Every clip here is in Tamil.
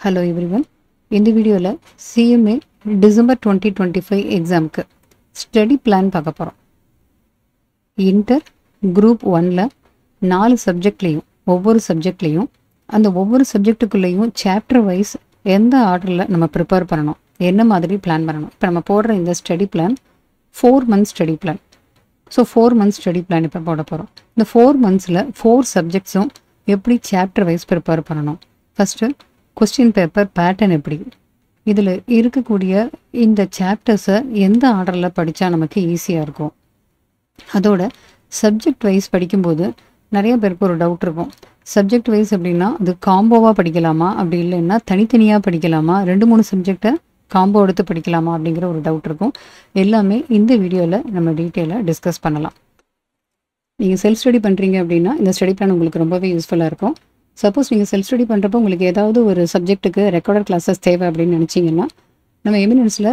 Hello everyone. In the video la CMA December 2025 exam ku study plan பார்க்க போறோம். இன்டர் குரூப் 1ல 4 சப்ஜெக்ட்லயும் ஒவ்வொரு சப்ஜெக்ட்லயும் அந்த ஒவ்வொரு சப்ஜெக்ட்டுக்குள்ளேயும் சாப்டர் வைஸ் எந்த ஆர்டர்ல நம்ம ப்ரிப்பேர் பண்ணணும், என்ன மாதிரி பிளான் பண்ணணும். இப்போ நம்ம போடுற இந்த study plan 4 month study plan. So 4 month study plan இப்போ போட போகிறோம். இந்த 4 monthsல 4 சப்ஜெக்ட்ஸும் எப்படி சாப்டர் வைஸ் ப்ரிப்பேர் பண்ணணும். ஃபஸ்ட்டு கொஸ்டின் பேப்பர் பேட்டர்ன் எப்படி, இதில் இருக்கக்கூடிய இந்த சாப்டர்ஸை எந்த ஆர்டரில் படித்தா நமக்கு ஈஸியாக இருக்கும். அதோட சப்ஜெக்ட் வைஸ் படிக்கும்போது நிறைய பேருக்கு ஒரு டவுட் இருக்கும். சப்ஜெக்ட் வைஸ் அப்படின்னா அது காம்போவாக படிக்கலாமா, அப்படி இல்லைன்னா தனித்தனியாக படிக்கலாமா, 2-3 சப்ஜெக்டை காம்போ எடுத்து படிக்கலாமா அப்படிங்கிற ஒரு டவுட் இருக்கும். எல்லாமே இந்த வீடியோவில் நம்ம டீட்டெயிலாக டிஸ்கஸ் பண்ணலாம். நீங்கள் செல்ஃப் ஸ்டடி பண்ணுறீங்க அப்படின்னா இந்த ஸ்டடி பிளான் உங்களுக்கு ரொம்பவே யூஸ்ஃபுல்லாக இருக்கும். சப்போஸ் நீங்கள் செல்ஃப் ஸ்டடி பண்ணுறப்போ உங்களுக்கு ஏதாவது ஒரு சப்ஜெக்ட்டுக்கு ரெக்கார்டட் கிளாஸஸ் தேவை அப்படின்னு நினச்சிங்கன்னா நம்ம எமினன்ஸில்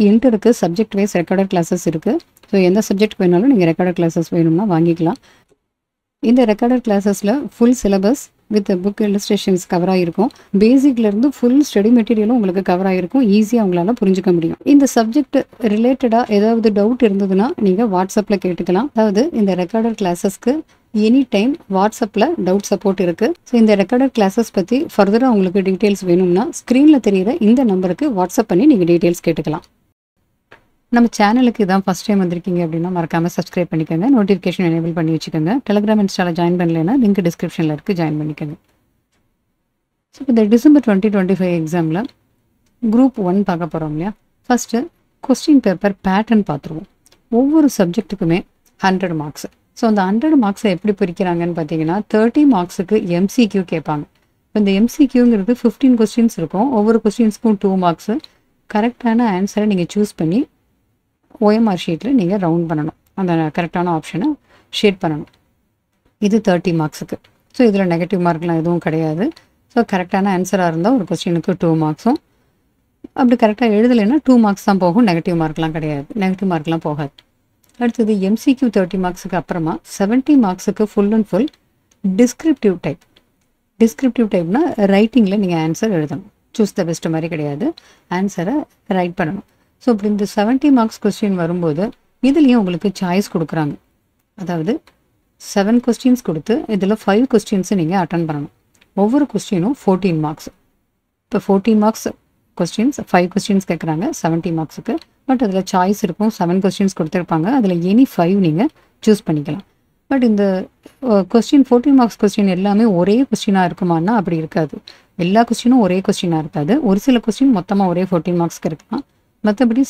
இன்டருக்கு சப்ஜெக்ட் வைஸ் ரெக்கார்டட் கிளாஸஸ் இருக்குது. ஸோ எந்த சப்ஜெக்ட் வேணாலும் நீங்கள் ரெக்கார்டட் கிளாஸஸ் வேணும்னா வாங்கிக்கலாம். இந்த ரெக்கார்டட் கிளாஸஸில் full syllabus with book illustrations cover ஆகிருக்கும். பேசிக்லேருந்து ஃபுல் ஸ்டடி மெட்டீரியலும் உங்களுக்கு கவர் ஆகிருக்கும். ஈஸியாக உங்களால் புரிஞ்சுக்க முடியும். இந்த சப்ஜெக்ட் ரிலேட்டடாக ஏதாவது டவுட் இருந்ததுன்னா நீங்கள் வாட்ஸ்அப்பில் கேட்டுக்கலாம். அதாவது இந்த ரெக்கார்டட் கிளாஸஸ்க்கு எனி டைம் வாட்ஸ்அப்பில் டவுட் சப்போர்ட் இருக்குது. ஸோ இந்த ரெக்கார்டட் கிளாஸஸ் பற்றி ஃபர்தராக உங்களுக்கு டீட்டெயில்ஸ் வேணும்னா ஸ்க்ரீனில் தெரிகிற இந்த நம்பருக்கு வாட்ஸ்அப் பண்ணி நீங்கள் டீட்டெயில்ஸ் கேட்டுக்கலாம். நம்ம சேனலுக்கு இதான் ஃபஸ்ட் டைம் வந்திருக்கீங்க அப்படின்னா மறக்காமல் சப்ஸ்கிரைப் பண்ணிக்கோங்க, நோட்டிஃபிகேஷன் எனேபிள் பண்ணி வச்சுக்கோங்க. டெலிகிராம் இன்ஸ்டாவில் ஜாயின் பண்ணலைன்னா லிங்க் டிஸ்கிரிப்ஷனில் இருக்குது, ஜாயின் பண்ணிக்கோங்க. ஸோ இந்த டிசம்பர் 2025 எக்ஸாமில் குரூப் 1 பார்க்க போகிறோம் இல்லையா. ஃபஸ்ட்டு கொஸ்டின் பேப்பர் பேட்டர்ன் பார்த்துருவோம். ஒவ்வொரு சப்ஜெக்ட்டுக்குமே 100 மார்க்ஸ். ஸோ அந்த 100 மார்க்ஸை எப்படி பிரிக்கிறாங்கன்னு பார்த்தீங்கன்னா 30 மார்க்ஸுக்கு எம்சிக்யூ கேட்பாங்க. இப்போ இந்த எம்சிக்யூங்கிறது 15 கொஸ்டின்ஸ் இருக்கும். ஒவ்வொரு கொஸ்டின்ஸ்க்கும் 2 மார்க்ஸு. கரெக்டான ஆன்சரை நீங்கள் சூஸ் பண்ணி OMR ஷீட்டில் நீங்கள் ரவுண்ட் பண்ணணும். அந்த கரெக்டான ஆப்ஷனை ஷேட் பண்ணணும். இது 30 மார்க்ஸுக்கு. ஸோ இதில் நெகட்டிவ் மார்க்லாம் எதுவும் கிடையாது. ஸோ கரெக்டான ஆன்சராக இருந்தால் ஒரு கொஸ்டினுக்கு 2 மார்க்ஸும், அப்படி கரெக்டாக எழுதலைன்னா 2 மார்க்ஸ் தான் போகும். நெகட்டிவ் மார்க்லாம் கிடையாது, நெகட்டிவ் மார்க்லாம் போகாது. அடுத்தது எம்சிக்யூ 30 மார்க்ஸுக்கு அப்புறமா 70 மார்க்ஸுக்கு full and full descriptive type. Descriptive டைப்னா ரைட்டிங்கில் நீங்கள் ஆன்சர் எழுதணும். சூஸ் த பெஸ்ட் மாதிரி கிடையாது, ஆன்சரை ரைட் பண்ணணும். ஸோ இப்படி இந்த 70 மார்க்ஸ் கொஸ்டின் வரும்போது இதுலேயும் உங்களுக்கு சாய்ஸ் கொடுக்குறாங்க. அதாவது 7 கொஸ்டின்ஸ் கொடுத்து இதில் 5 கொஸ்டின்ஸை நீங்கள் அட்டன் பண்ணணும். ஒவ்வொரு கொஸ்டினும் 14 மார்க்ஸ். இப்போ 14 மார்க்ஸ் கொஸ்டின்ஸ் 5 கொஸ்டின்ஸ் கேட்குறாங்க 70 மார்க்ஸுக்கு. பட் அதில் சாய்ஸ் இருக்கும். 7 கொஸ்டின்ஸ் கொடுத்துருப்பாங்க. அதில் எனி 5 நீங்கள் சூஸ் பண்ணிக்கலாம். பட் இந்த கொஸ்டின் 14 மார்க்ஸ் கொஸ்டின் எல்லாமே ஒரே கொஸ்டினாக இருக்குமான்னா அப்படி இருக்காது. எல்லா கொஸ்டினும் ஒரே கொஸ்டினாக இருக்காது. ஒரு சில கொஸ்டின் மொத்தமாக ஒரே 14 மார்க்ஸ்க்கு இருக்கலாம். மற்றபடி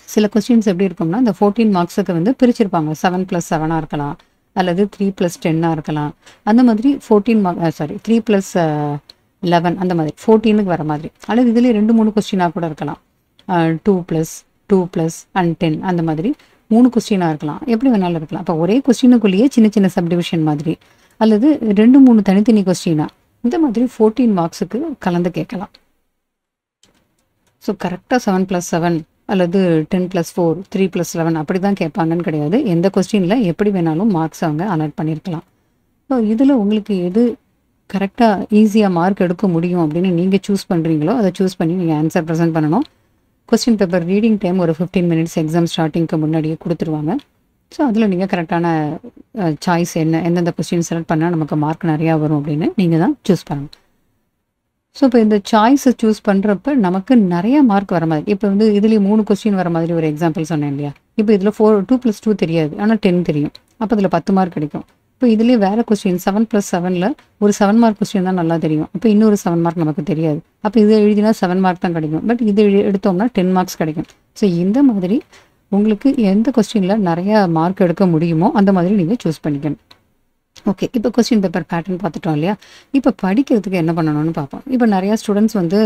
சில கொஸ்டின்ஸ் எப்படி இருக்கும்னா இந்த 14 மார்க்ஸுக்கு வந்து பிரிச்சிருப்பாங்க. 7+7 இருக்கலாம், அல்லது 3+10 இருக்கலாம். அந்த மாதிரி 3+11 அந்த மாதிரி 14க்கு வர மாதிரி. அல்லது இதில் 2-3 கொஸ்டினாக கூட இருக்கலாம். 2+2+10 அந்த மாதிரி 3 கொஸ்டினாக இருக்கலாம். எப்படி வேணாலும் இருக்கலாம். அப்போ ஒரே கொஸ்டினுக்குள்ளேயே சின்ன சின்ன சப்டிவிஷன் மாதிரி, அல்லது 2-3 தனித்தனி கொஸ்டினாக இந்த மாதிரி 14 மார்க்ஸுக்கு கலந்து கேட்கலாம். ஸோ கரெக்டாக 7+7 அல்லது 10+4 3+11 அப்படி தான் கேட்பாங்கன்னு கிடையாது. எந்த கொஸ்டினில் எப்படி வேணாலும் மார்க்ஸ் அவங்க அலாட் பண்ணியிருக்கலாம். ஸோ இதில் உங்களுக்கு எது கரெக்டாக ஈஸியாக மார்க் எடுக்க முடியும் அப்படின்னு நீங்கள் சூஸ் பண்ணுறீங்களோ அதை சூஸ் பண்ணி நீங்கள் ஆன்சர் ப்ரெசென்ட் பண்ணணும். கொஸ்டின் பேப்பர் ரீடிங் டைம் ஒரு 15 minutes எக்ஸாம் ஸ்டார்டிங்க்கு முன்னாடியே கொடுத்துருவாங்க. ஸோ அதில் நீங்கள் கரெக்டான சாய்ஸ் எந்தெந்த கொஸ்டின் செலக்ட் பண்ணால் நமக்கு மார்க் நிறையா வரும் அப்படின்னு நீங்கள் தான் சூஸ் பண்ணணும். ஸோ இப்போ இந்த சாய்ஸை சூஸ் பண்ணுறப்ப நமக்கு நிறைய மார்க் வர மாதிரி, இப்போ வந்து இதுலேயே 3 கொஸ்டின் வர மாதிரி ஒரு எக்ஸாம்பிள் சொன்னேன் இல்லையா. இப்போ இதில் 2+2 தெரியாது, ஆனால் 10 தெரியும். அப்போ அதில் 10 மார்க் கிடைக்கும். இப்போ இதுலேயே வேறு கொஸ்டின் 7+7ல் ஒரு 7 மார்க் கொஸ்டின் தான் நல்லா தெரியும். அப்போ இன்னொரு 7 மார்க் நமக்கு தெரியாது. அப்போ இதை எழுதினா 7 மார்க் தான் கிடைக்கும். பட் இது எடுத்தோம்னா 10 மார்க்ஸ் கிடைக்கும். ஸோ இந்த மாதிரி உங்களுக்கு எந்த கொஸ்டினில் நிறையா மார்க் எடுக்க முடியுமோ அந்த மாதிரி நீங்கள் சூஸ் பண்ணிக்கணும். ஓகே, இப்போ கொஸ்டின் பேப்பர் பேட்டர்ன் பார்த்துட்டோம் இல்லையா. இப்போ படிக்கிறதுக்கு என்ன பண்ணணும்னு பார்ப்போம். இப்போ நிறையா ஸ்டூடெண்ட்ஸ் வந்து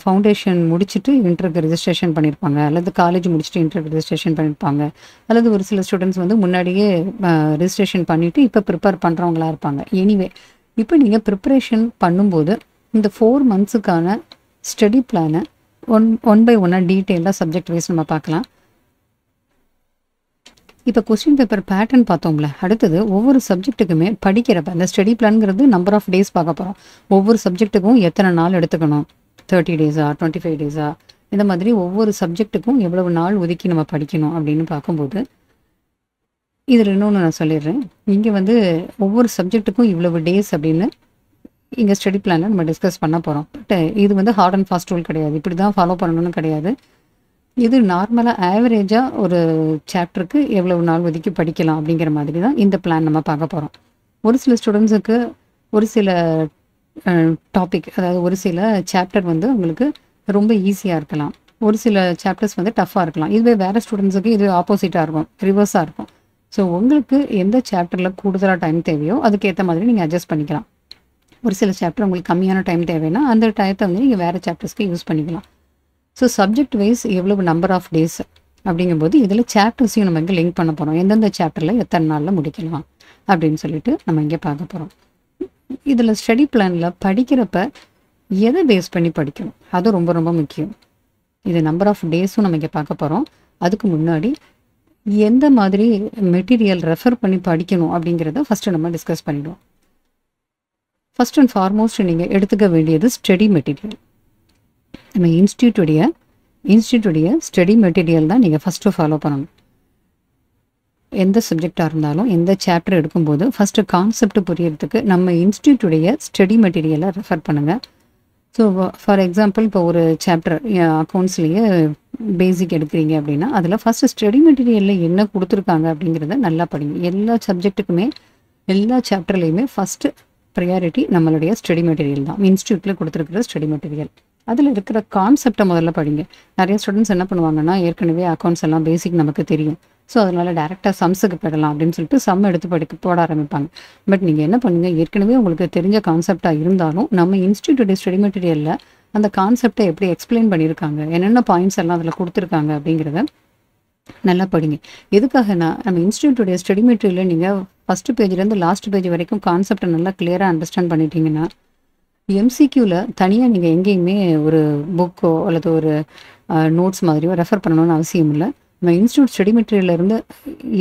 ஃபவுண்டேஷன் முடிச்சுட்டு இன்டருக்கு ரிஜிஸ்ட்ரேஷன் பண்ணியிருப்பாங்க, அல்லது காலேஜ் முடிச்சுட்டு இன்டருக்கு ரிஜிஸ்ட்ரேஷன் பண்ணியிருப்பாங்க, அல்லது ஒரு சில ஸ்டூடெண்ட்ஸ் வந்து முன்னாடியே ரிஜிஸ்ட்ரேஷன் பண்ணிவிட்டு இப்போ ப்ரிப்பேர் பண்ணுறவங்களா இருப்பாங்க. எனிவே இப்போ நீங்கள் ப்ரிப்பரேஷன் பண்ணும்போது இந்த 4 monthsக்கான ஸ்டடி பிளானை ஒன் பை ஒன்னாக டீட்டெயிலாக சப்ஜெக்ட் வைஸ் நம்ம பார்க்கலாம். இப்போ கொஸ்டின் பேப்பர் பேட்டர்ன் பார்த்தோம்ல, அடுத்தது ஒவ்வொரு சப்ஜெக்ட்டுக்குமே படிக்கிறப்ப அந்த ஸ்டடி பிளான்ங்கிறது நம்பர் ஆஃப் டேஸ் பார்க்க போகிறோம். ஒவ்வொரு சப்ஜெக்ட்டுக்கும் எத்தனை நாள் எடுத்துக்கணும், 30 டேஸா 25 டேஸா, இந்த மாதிரி ஒவ்வொரு சப்ஜெக்ட்டுக்கும் எவ்வளவு நாள் ஒதுக்கி நம்ம படிக்கணும் அப்படின்னு பார்க்கும்போது, இதில் இன்னொன்று நான் சொல்லிடுறேன். இங்கே வந்து ஒவ்வொரு சப்ஜெக்ட்டுக்கும் இவ்வளவு டேஸ் அப்படின்னு இங்கே ஸ்டடி பிளானில் நம்ம டிஸ்கஸ் பண்ண போகிறோம். பட் இது வந்து ஹார்ட் அண்ட் ஃபாஸ்ட் ரூல் கிடையாது, இப்படி தான் ஃபாலோ பண்ணணும்னு கிடையாது. இது நார்மலாக ஆவரேஜாக ஒரு சாப்டருக்கு எவ்வளவு நாள் ஒதுக்கி படிக்கலாம் அப்படிங்கிற மாதிரி தான் இந்த பிளான் நம்ம பார்க்க போகிறோம். ஒரு சில ஸ்டூடெண்ட்ஸுக்கு ஒரு சில டாபிக், அதாவது ஒரு சில சாப்டர் வந்து உங்களுக்கு ரொம்ப ஈஸியாக இருக்கலாம், ஒரு சில சாப்டர்ஸ் வந்து டஃப்பாக இருக்கலாம். இதுவே வேறு ஸ்டூடெண்ட்ஸுக்கு இது ஆப்போசிட்டாக இருக்கும், ரிவர்ஸாக இருக்கும். ஸோ உங்களுக்கு எந்த சாப்டரில் கூடுதலாக டைம் தேவையோ அதுக்கேற்ற மாதிரி நீங்கள் அட்ஜஸ்ட் பண்ணிக்கலாம். ஒரு சில சாப்டர் உங்களுக்கு கம்மியான டைம் தேவைன்னா அந்த டயத்தை வந்து நீங்கள் வேறு சாப்டர்ஸ்க்கு யூஸ் பண்ணிக்கலாம். ஸோ சப்ஜெக்ட் வைஸ் எவ்வளவு நம்பர் ஆஃப் டேஸ் அப்படிங்கும்போது இதில் சாப்டர்ஸையும் நம்ம இங்கே லிங்க் பண்ண போகிறோம். எந்தெந்த சாப்டரில் எத்தனை நாளில் முடிக்கலாம் அப்படின்னு சொல்லிட்டு நம்ம இங்கே பார்க்க போகிறோம். இதில் ஸ்டடி பிளானில் படிக்கிறப்ப எதை பேஸ் பண்ணி படிக்கணும் அது ரொம்ப ரொம்ப முக்கியம். இது நம்பர் ஆஃப் டேஸும் நம்ம இங்கே பார்க்க போகிறோம். அதுக்கு முன்னாடி எந்த மாதிரி மெட்டீரியல் ரெஃபர் பண்ணி படிக்கணும் அப்படிங்கிறத ஃபஸ்ட்டு நம்ம டிஸ்கஸ் பண்ணிடுவோம். ஃபஸ்ட் அண்ட் ஃபார்மோஸ்ட் நீங்கள் எடுத்துக்க வேண்டியது ஸ்டடி மெட்டீரியல். நம்ம இன்ஸ்டியூட்டுடைய ஸ்டடி மெட்டீரியல் தான் நீங்கள் ஃபஸ்ட்டு ஃபாலோ பண்ணணும். எந்த சப்ஜெக்டாக இருந்தாலும் எந்த சாப்டர் எடுக்கும்போது ஃபஸ்ட்டு கான்செப்ட் புரியறதுக்கு நம்ம இன்ஸ்டியூட்டுடைய ஸ்டடி மெட்டீரியலை ரெஃபர் பண்ணுங்கள். ஸோ ஃபார் எக்ஸாம்பிள் இப்போ ஒரு சாப்டர் அக்கௌண்ட்ஸ்லேயே பேசிக் எடுக்கிறீங்க அப்படின்னா அதில் ஃபஸ்ட்டு ஸ்டடி மெட்டீரியலில் என்ன கொடுத்துருக்காங்க அப்படிங்கிறத நல்லா படிங்க. எல்லா சப்ஜெக்ட்டுக்குமே எல்லா சாப்டர்லேயுமே ஃபஸ்ட்டு ப்ரையாரிட்டி நம்மளுடைய ஸ்டடி மெட்டீரியல் தான், இன்ஸ்டியூட்டில் கொடுத்துருக்கிற ஸ்டடி மெட்டீரியல். அதில் இருக்கிற கான்செப்டை முதல்ல படிங்க. நிறைய ஸ்டூடெண்ட்ஸ் என்ன பண்ணுவாங்கன்னா, ஏற்கனவே அக்கௌண்ட்ஸ் எல்லாம் பேசிக் நமக்கு தெரியும், ஸோ அதனால் டேரெக்டாக சம்ஸுக்கு போயிடலாம் அப்படின்னு சொல்லிட்டு சம் எடுத்து போட ஆரம்பிப்பாங்க. பட் நீங்கள் என்ன பண்ணுங்கள், ஏற்கனவே உங்களுக்கு தெரிஞ்ச கான்செப்டாக இருந்தாலும் நம்ம இன்ஸ்டியூட்டோட ஸ்டடி மெட்டீரியலில் அந்த கான்செப்டை எப்படி எக்ஸ்பிளைன் பண்ணியிருக்காங்க, என்னென்ன பாயிண்ட்ஸ் எல்லாம் அதில் கொடுத்துருக்காங்க அப்படிங்கிறத நல்லா படிங்க. எதுக்காகனா நம்ம இன்ஸ்டியூட்டோடைய ஸ்டடி மெட்டீரியலில் நீங்கள் ஃபஸ்ட்டு பேஜ்லேருந்து லாஸ்ட் பேஜ் வரைக்கும் கான்செப்டை நல்லா கிளியராக அண்டர்ஸ்டாண்ட் பண்ணிட்டீங்கன்னா எம்சிக்யூவில் தனியாக நீங்கள் எங்கேயுமே ஒரு புக்கோ அல்லது ஒரு நோட்ஸ் மாதிரியோ ரெஃபர் பண்ணணும்னு அவசியம் இல்லை. நம்ம இன்ஸ்டியூட் ஸ்டடி மெட்டீரியல்லேருந்து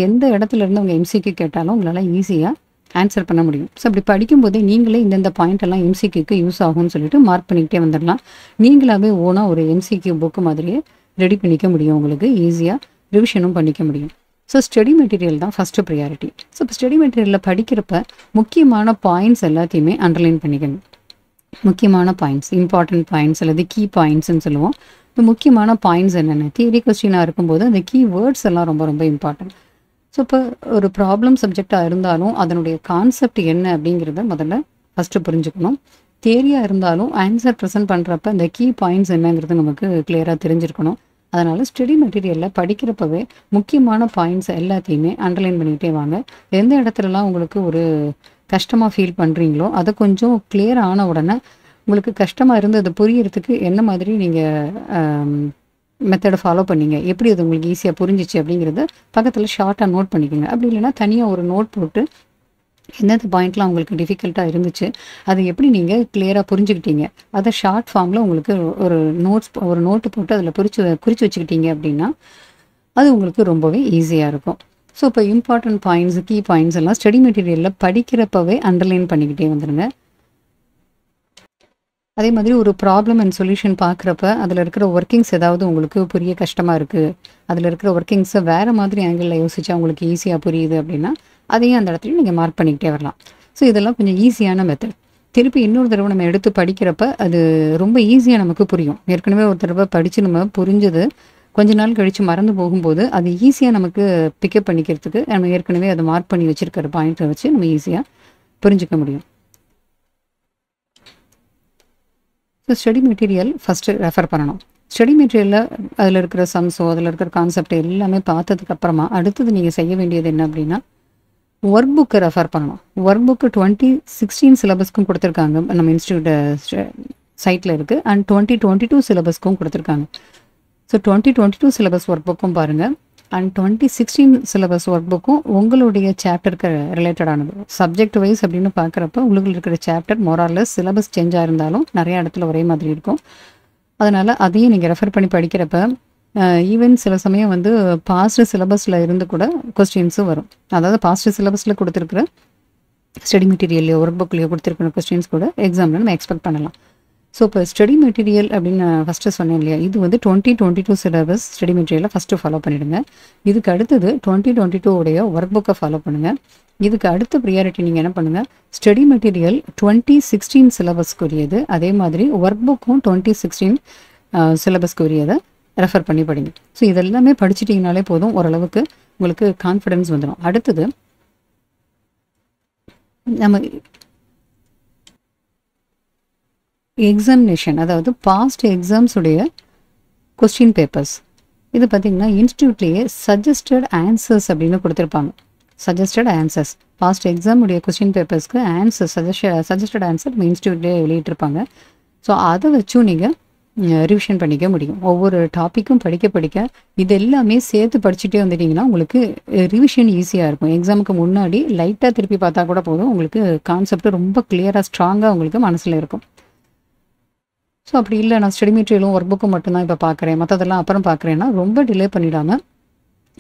எந்த இடத்துலேருந்து அவங்க எம்சிக்யூ கேட்டாலும் உங்களால் ஈஸியாக ஆன்சர் பண்ண முடியும். ஸோ அப்படி படிக்கும்போதே நீங்களே இந்தந்த பாயிண்ட் எல்லாம் எம்சிக்யூக்கு யூஸ் ஆகும்னு சொல்லிட்டு மார்க் பண்ணிக்கிட்டே வந்துடலாம். நீங்களாகவே ஓனாக ஒரு எம்சிக்யூ புக்கு மாதிரியே ரெடி பண்ணிக்க முடியும், உங்களுக்கு ஈஸியாக ரிவிஷனும் பண்ணிக்க முடியும். ஸோ ஸ்டடி மெட்டீரியல் தான் ஃபஸ்ட்டு ப்ரியாரிட்டி. ஸோ இப்போ ஸ்டடி மெட்டீரியலில் படிக்கிறப்ப முக்கியமான பாயிண்ட்ஸ் எல்லாத்தையுமே அண்டர்லைன் பண்ணிக்கணும். முக்கியமான பாயிண்ட்ஸ், இம்பார்ட்டன்ட் பாயிண்ட்ஸ் அல்லது கீ பாயிண்ட்ஸ்ன்னு சொல்லுவோம். இப்போ முக்கியமான பாயிண்ட்ஸ் என்னென்ன, தியரி கொஸ்டினாக இருக்கும்போது அந்த கீ வேர்ட்ஸ் எல்லாம் ரொம்ப ரொம்ப இம்பார்ட்டன்ட். ஸோ இப்போ ஒரு ப்ராப்ளம் சப்ஜெக்டாக இருந்தாலும் அதனுடைய கான்செப்ட் என்ன அப்படிங்கிறத முதல்ல ஃபஸ்ட்டு புரிஞ்சுக்கணும். தியரியாக இருந்தாலும் ஆன்சர் ப்ரெசென்ட் பண்ணுறப்ப இந்த கீ பாயிண்ட்ஸ் என்னங்கிறது நமக்கு கிளியராக தெரிஞ்சிருக்கணும். அதனால் ஸ்டடி மெட்டீரியலில் படிக்கிறப்பவே முக்கியமான பாயிண்ட்ஸ் எல்லாத்தையுமே அண்டர்லைன் பண்ணிக்கிட்டே வாங்க. எந்த இடத்துலலாம் உங்களுக்கு ஒரு கஷ்டமாக ஃபீல் பண்ணுறீங்களோ அதை கொஞ்சம் கிளியர் ஆன உடனே உங்களுக்கு கஷ்டமாக இருந்து அதை புரியறதுக்கு என்ன மாதிரி நீங்கள் மெத்தடை ஃபாலோ பண்ணீங்க, எப்படி அது உங்களுக்கு ஈஸியாக புரிஞ்சிச்சு அப்படிங்கிறத பக்கத்தில் ஷார்ட்டாக நோட் பண்ணிக்கோங்க. அப்படி இல்லைன்னா தனியாக ஒரு நோட் போட்டு எந்தெந்த பாயிண்ட்லாம் உங்களுக்கு டிஃபிகல்ட்டாக இருந்துச்சு அதை எப்படி நீங்கள் கிளியராக புரிஞ்சுக்கிட்டீங்க அதை ஷார்ட் ஃபார்மில் உங்களுக்கு ஒரு நோட்டு போட்டு அதில் குறித்து வச்சுக்கிட்டீங்க அப்படின்னா அது உங்களுக்கு ரொம்பவே ஈஸியாக இருக்கும். ஸோ இப்போ இம்பார்ட்டன்ட் பாயிண்ட்ஸ், கீ பாயிண்ட்ஸ் எல்லாம் ஸ்டடி மெட்டீரியலில் படிக்கிறப்பவே அண்டர்லைன் பண்ணிக்கிட்டே வந்துடுங்க. அதே மாதிரி ஒரு ப்ராப்ளம் அண்ட் சொல்யூஷன் பார்க்குறப்ப அதில் இருக்கிற ஒர்க்கிங்ஸ் ஏதாவது உங்களுக்கு புரிய கஷ்டமாக இருக்குது, அதில் இருக்கிற ஒர்க்கிங்ஸை வேறு மாதிரி ஆங்கிளில் யோசிச்சா உங்களுக்கு ஈஸியாக புரியுது அப்படின்னா அதையும் அந்த இடத்துல நீங்கள் மார்க் பண்ணிக்கிட்டே வரலாம். ஸோ இதெல்லாம் கொஞ்சம் ஈஸியான மெத்தட். திருப்பி இன்னொரு தடவை நம்ம எடுத்து படிக்கிறப்ப அது ரொம்ப ஈஸியாக நமக்கு புரியும். ஏற்கனவே ஒரு தடவை படித்து நம்ம புரிஞ்சது கொஞ்ச நாள் கழித்து மறந்து போகும்போது அது ஈஸியாக நமக்கு பிக்கப் பண்ணிக்கிறதுக்கு நம்ம ஏற்கனவே அதை மார்க் பண்ணி வச்சுருக்கிற பாயிண்ட்டை வச்சு நம்ம ஈஸியாக புரிஞ்சிக்க முடியும். So study material first refer பண்ணணும். ஸ்டடி மெட்டீரியலில் அதில் இருக்கிற சம்ஸோ அதில் இருக்கிற கான்செப்ட் எல்லாமே பார்த்ததுக்கப்புறமா அடுத்தது நீங்கள் செய்ய வேண்டியது என்ன அப்படின்னா ஒர்க் புக்கை ரெஃபர் பண்ணணும். ஒர்க் புக்கு 2016 சிலபஸ்க்கும் கொடுத்துருக்காங்க, நம்ம இன்ஸ்டியூட் சைட்டில் இருக்குது. அண்ட் 2022 சிலபஸ்க்கும் கொடுத்துருக்காங்க. ஸோ 2022 சிலபஸ் ஒர்க் புக்கும் பாருங்கள், அண்ட் 2016 சிலபஸ் ஒர்க் புக்கும் உங்களுடைய சாப்டருக்கு ரிலேட்டடானது. சப்ஜெக்ட் வைஸ் அப்படின்னு பார்க்குறப்ப உங்களுக்கு இருக்கிற சாப்டர் மோரார்லெஸ் சிலபஸ் சேஞ்சாக இருந்தாலும் நிறைய இடத்துல ஒரே மாதிரி இருக்கும். அதனால் அதையும் நீங்கள் ரெஃபர் பண்ணி படிக்கிறப்ப ஈவன் சில சமயம் வந்து பாஸ்ட் சிலபஸில் இருந்து கூட கொஸ்டின்ஸும் வரும். அதாவது பாஸ்ட் சிலபஸில் கொடுத்துருக்குற ஸ்டடி மெட்டீரியல்லையோ ஒர்க் புக்லையோ கொடுத்துருக்குற கொஸ்டின்ஸ் கூட எக்ஸாமில் நம்ம எக்ஸ்பெக்ட் பண்ணலாம். ஸோ இப்போ ஸ்டடி மெட்டீரியல் அப்படின்னு நான் ஃபஸ்ட்டு சொன்னேன் இல்லையா, இது வந்து 2022 சிலபஸ் ஸ்டடி மெட்டீரியலை ஃபஸ்ட்டு ஃபாலோ பண்ணிவிடுங்க. இதுக்கு அடுத்தது 2022 உடைய ஒர்க் புக்கை ஃபாலோ பண்ணுங்கள். இதுக்கு அடுத்த ப்ரியாரிட்டி நீங்கள் என்ன பண்ணுங்கள், ஸ்டடி மெட்டீரியல் 2016 சிலபஸ்க்குரியது, அதே மாதிரி ஒர்க் புக்கும் 2016 சிலபஸ்க்குரியதை ரெஃபர் பண்ணி படிங்க. ஸோ இதெல்லாமே படிச்சிட்டிங்கனாலே போதும், ஓரளவுக்கு உங்களுக்கு கான்ஃபிடென்ஸ் வந்துடும். அடுத்தது நம்ம எக்ஸாமினேஷன், அதாவது பாஸ்ட் எக்ஸாம்ஸுடைய கொஸ்டின் பேப்பர்ஸ், இது பார்த்திங்கன்னா இன்ஸ்டியூட்லேயே சஜஸ்டட் ஆன்சர்ஸ் அப்படின்னு கொடுத்துருப்பாங்க. சஜஸ்டட் ஆன்சர்ஸ், பாஸ்ட் எக்ஸாமுடைய கொஸ்டின் பேப்பர்ஸ்க்கு ஆன்சர் சஜஸ்டட் ஆன்சர் நம்ம இன்ஸ்டியூட்லேயே வெளியிட்டிருப்பாங்க. ஸோ அதை வச்சும் நீங்கள் ரிவிஷன் பண்ணிக்க முடியும். ஒவ்வொரு டாப்பிக்கும் படிக்க இது எல்லாமே சேர்த்து படிச்சுட்டே வந்துட்டிங்கன்னா உங்களுக்கு ரிவிஷன் ஈஸியாக இருக்கும். எக்ஸாமுக்கு முன்னாடி லைட்டாக திருப்பி பார்த்தா கூட போதும், உங்களுக்கு கான்செப்ட் ரொம்ப கிளியராக ஸ்ட்ராங்காக உங்களுக்கு மனசில் இருக்கும். ஸோ அப்படி இல்லை, நான் ஸ்டடி மெட்டீரியலும் ஒர்க் புக்கும் மட்டும்தான் இப்போ பார்க்குறேன், மற்றதெல்லாம் அப்புறம் பார்க்குறேன்னா ரொம்ப டிலே பண்ணிடாமல்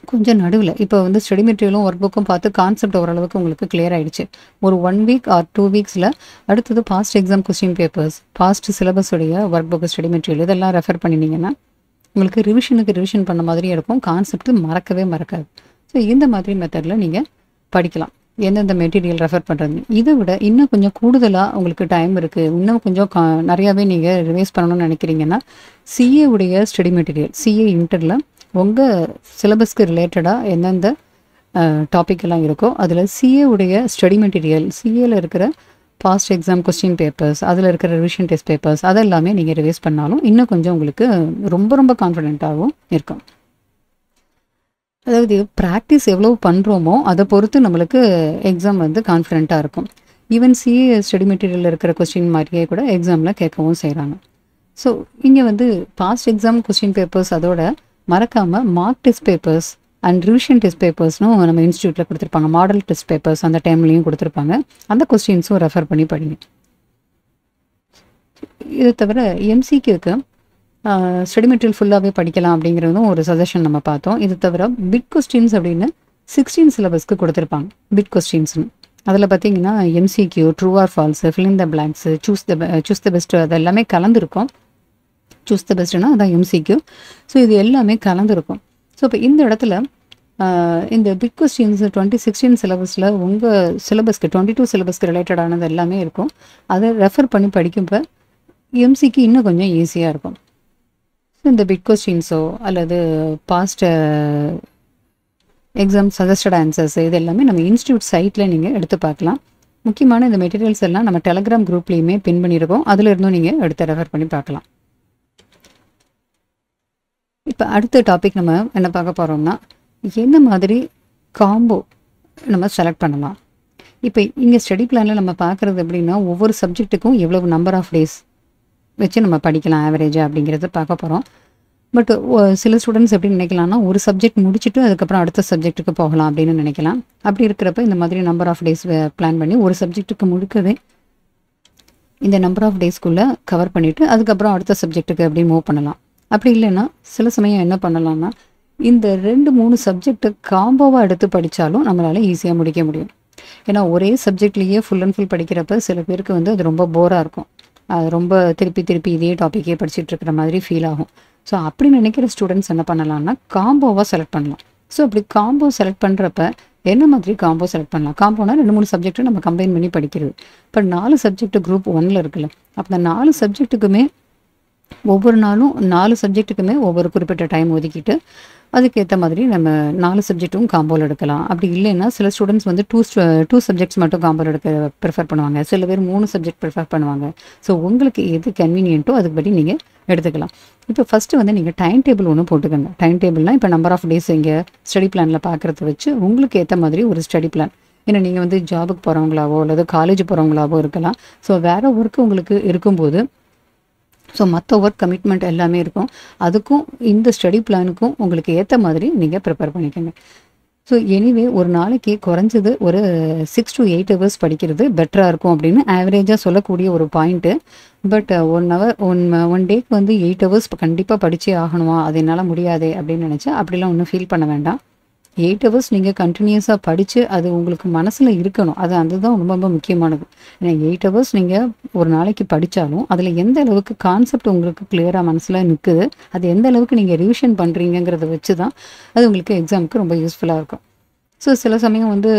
கொஞ்சம் நடுவில் இப்போ வந்து ஸ்டடி மெட்டீரியலும் ஒர்க் புக்கும் பார்த்து கான்செப்ட் ஓரளவுக்கு உங்களுக்கு கிளியர் ஆகிடுச்சு. ஒரு 1 வீக் ஆர் 2 வீக்ஸில் அடுத்தது past exam question papers, past சிலபஸுடைய ஒர்க் புக்கு, ஸ்டடி மெட்டீரியல் இதெல்லாம் ரெஃபர் பண்ணினீங்கன்னா உங்களுக்கு ரிவிஷன் பண்ண மாதிரி இருக்கும். கான்செப்ட் மறக்கவே மறக்காது. ஸோ இந்த மாதிரி மெத்தடில் நீங்கள் படிக்கலாம். எந்தெந்த மெட்டீரியல் ரெஃபர் பண்ணுறது, இதை விட இன்னும் கொஞ்சம் கூடுதலாக உங்களுக்கு டைம் இருக்குது, இன்னும் கொஞ்சம் நிறையாவே நீங்கள் ரிவைஸ் பண்ணணும்னு நினைக்கிறீங்கன்னா சிஏ உடைய ஸ்டடி மெட்டீரியல், சிஏ இன்டரில் உங்கள் சிலபஸ்க்கு ரிலேட்டடாக எந்தெந்த டாபிக் எல்லாம் இருக்கோ அதில் சிஏ உடைய ஸ்டடி மெட்டீரியல், சிஏல இருக்கிற பாஸ்ட் எக்ஸாம் கொஸ்டின் பேப்பர்ஸ், அதில் இருக்கிற ரிவிஷன் டெஸ்ட் பேப்பர்ஸ் அதெல்லாமே நீங்கள் ரிவைஸ் பண்ணாலும் இன்னும் கொஞ்சம் உங்களுக்கு ரொம்ப கான்ஃபிடென்ட்டாகவும் இருக்கும். அதாவது ப்ராக்டிஸ் எவ்வளோ பண்ணுறோமோ அதை பொறுத்து நம்மளுக்கு எக்ஸாம் வந்து கான்ஃபிடென்ட்டாக இருக்கும். ஈவன் சிஏ ஸ்டடி மெட்டீரியலில் இருக்கிற கொஸ்டின் மாதிரியே கூட எக்ஸாமில் கேட்கவும் செய்கிறாங்க. ஸோ இங்கே வந்து பாஸ்ட் எக்ஸாம் கொஸ்டின் பேப்பர்ஸ் அதோட மறக்காமல் mark test papers and revision test பேப்பர்ஸ்னும் நம்ம இன்ஸ்டியூட்டில் கொடுத்துருப்பாங்க. மாடல் டெஸ்ட் பேப்பர்ஸ் அந்த டைம்லேயும் கொடுத்துருப்பாங்க. அந்த கொஸ்டின்ஸும் ரெஃபர் பண்ணி படிங்க. இது தவிர எம்சிக்யூக்கு ஸ்டடி மெட்டீரியல் ஃபுல்லாகவே படிக்கலாம் அப்படிங்கிறதும் ஒரு சஜஷன் நம்ம பார்த்தோம். இது தவிர பிட் கொஸ்டின்ஸ் அப்படின்னு 16 சிலபஸ்க்கு கொடுத்துருப்பாங்க. பிட் கொஸ்டின்ஸ்னு அதில் பார்த்தீங்கன்னா MCQ, true or false, fill in the blanks, choose the best, அது எல்லாமே கலந்துருக்கும். சூஸ் த பெஸ்ட்னா அதான் எம்சிக்யூ. ஸோ இது எல்லாமே கலந்துருக்கும். ஸோ இப்போ இந்த இடத்துல இந்த பிட் கொஸ்டின்ஸ் 2016 சிலபஸில் உங்கள் சிலபஸ்க்கு 22 சிலபஸ்க்கு ரிலேட்டடானது எல்லாமே இருக்கும். அதை ரெஃபர் பண்ணி படிக்கும்போ எம்சிக்கு இன்னும் கொஞ்சம் ஈஸியாக இருக்கும். இந்த பிட் கொஸ்டின்ஸோ அல்லது பாஸ்ட் எக்ஸாம் சஜஸ்டட் ஆன்சர்ஸ் இது எல்லாமே நம்ம இன்ஸ்டியூட் சைட்டில் நீங்கள் எடுத்து பார்க்கலாம். முக்கியமான இந்த மெட்டீரியல்ஸ் எல்லாம் நம்ம டெலகிராம் குரூப்லேயுமே பின் பண்ணியிருக்கோம். அதில் இருந்தும் நீங்கள் எடுத்து ரெஃபர் பண்ணி பார்க்கலாம். இப்போ அடுத்த டாபிக் நம்ம என்ன பார்க்க போகிறோம்னா, என்ன மாதிரி காம்போ நம்ம செலக்ட் பண்ணலாம். இப்போ இங்கே ஸ்டடி பிளானில் நம்ம பார்க்குறது எப்படின்னா, ஒவ்வொரு சப்ஜெக்ட்டுக்கும் எவ்வளவு நம்பர் ஆஃப் டேஸ் வச்சு நம்ம படிக்கலாம் ஆவரேஜாக அப்படிங்கிறத பார்க்க போகிறோம். பட் சில ஸ்டூடெண்ட்ஸ் எப்படி நினைக்கலாம்னா, ஒரு சப்ஜெக்ட் முடிச்சுட்டு அதுக்கப்புறம் அடுத்த சப்ஜெக்ட்டுக்கு போகலாம் அப்படின்னு நினைக்கலாம். அப்படி இருக்கிறப்ப இந்த மாதிரி நம்பர் ஆஃப் டேஸ் பிளான் பண்ணி ஒரு சப்ஜெக்ட்டுக்கு முழுக்கவே இந்த நம்பர் ஆஃப் டேஸ்க்குள்ளே கவர் பண்ணிவிட்டு அதுக்கப்புறம் அடுத்த சப்ஜெக்ட்டுக்கு அப்படி மூவ் பண்ணலாம். அப்படி இல்லைன்னா சில சமயம் என்ன பண்ணலாம்னா, இந்த 2-3 சப்ஜெக்டை காம்போவாக எடுத்து படித்தாலும் நம்மளால் ஈஸியாக முடிக்க முடியும். ஏன்னா ஒரே சப்ஜெக்ட்லேயே ஃபுல் அண்ட் ஃபுல் படிக்கிறப்ப சில பேருக்கு வந்து அது ரொம்ப போராக இருக்கும். அது ரொம்ப திருப்பி இதே டாப்பிக்கே படிச்சுட்டு இருக்கிற மாதிரி ஃபீல் ஆகும். ஸோ அப்படி நினைக்கிற ஸ்டூடெண்ட்ஸ் என்ன பண்ணலாம்னா, காம்போவாக செலக்ட் பண்ணலாம். ஸோ அப்படி காம்போ செலக்ட் பண்ணுறப்ப என்ன மாதிரி காம்போ செலக்ட் பண்ணலாம். காம்போனா 2-3 சப்ஜெக்ட்டு நம்ம கம்பைன் பண்ணி படிக்கிறது. இப்போ 4 சப்ஜெக்ட் குரூப் 1ல் இருக்குல்ல, அப்போ அந்த 4 சப்ஜெக்ட்டுக்குமே ஒவ்வொரு நாளும் 4 சப்ஜெக்ட்டுக்குமே ஒவ்வொரு குறிப்பிட்ட டைம் ஒதுக்கிட்டு அதுக்கேற்ற மாதிரி நம்ம 4 சப்ஜெக்ட்டும் காம்போவில் எடுக்கலாம். அப்படி இல்லைன்னா சில ஸ்டூடெண்ட்ஸ் வந்து 2 சப்ஜெக்ட்ஸ் மட்டும் காம்போவில் எடுக்க ப்ரிஃபர் பண்ணுவாங்க. சில பேர் 3 சப்ஜெக்ட் ப்ரிஃபர் பண்ணுவாங்க. ஸோ உங்களுக்கு எது கன்வீனியன்ட்டோ அதுபடி நீங்கள் எடுத்துக்கலாம். இப்போ ஃபஸ்ட்டு வந்து நீங்கள் டைம் டேபிள் ஒன்று போட்டுக்கோங்க. டைம் டேபிள்னால் இப்போ நம்பர் ஆஃப் டேஸ் இங்கே ஸ்டடி பிளானில் பார்க்குறத வச்சு உங்களுக்கு ஏற்ற மாதிரி ஒரு ஸ்டடி பிளான். ஏன்னா நீங்கள் வந்து ஜாபுக்கு போகிறவங்களாவோ அல்லது காலேஜ் போகிறவங்களாவோ இருக்கலாம். ஸோ வேறு ஒர்க்கு உங்களுக்கு இருக்கும்போது ஸோ மற்ற ஒர்க் கமிட்மெண்ட் எல்லாமே இருக்கும். அதுக்கும் இந்த ஸ்டடி பிளானுக்கும் உங்களுக்கு ஏற்ற மாதிரி நீங்கள் ப்ரிப்பேர் பண்ணிக்கோங்க. ஸோ எனிவே ஒரு நாளைக்கு குறைஞ்சது ஒரு 6 to 8 ஹவர்ஸ் படிக்கிறது பெட்டராக இருக்கும் அப்படின்னு ஆவரேஜாக சொல்லக்கூடிய ஒரு பாயிண்ட்டு. பட் 1 ஹவர் ஒன் டேக்கு வந்து 8 ஹவர்ஸ் கண்டிப்பாக படித்தே ஆகணுமா, அது என்னால் முடியாதே அப்படின்னு நினச்சா அப்படிலாம் ஒன்றும் ஃபீல் பண்ண வேண்டாம். 8 ஹவர்ஸ் நீங்கள் கண்டினியூஸாக படித்து அது உங்களுக்கு மனசில் இருக்கணும். அதுதான் ரொம்ப ரொம்ப முக்கியமானது. ஏன்னா 8 ஹவர்ஸ் நீங்கள் ஒரு நாளைக்கு படித்தாலும் அதில் எந்த அளவுக்கு கான்செப்ட் உங்களுக்கு கிளியராக மனசில் நிற்குது, அது எந்த அளவுக்கு நீங்கள் ரிவிஷன் பண்ணுறீங்கிறத வச்சு தான் அது உங்களுக்கு எக்ஸாமுக்கு ரொம்ப யூஸ்ஃபுல்லாக இருக்கும். ஸோ சில சமயம் வந்து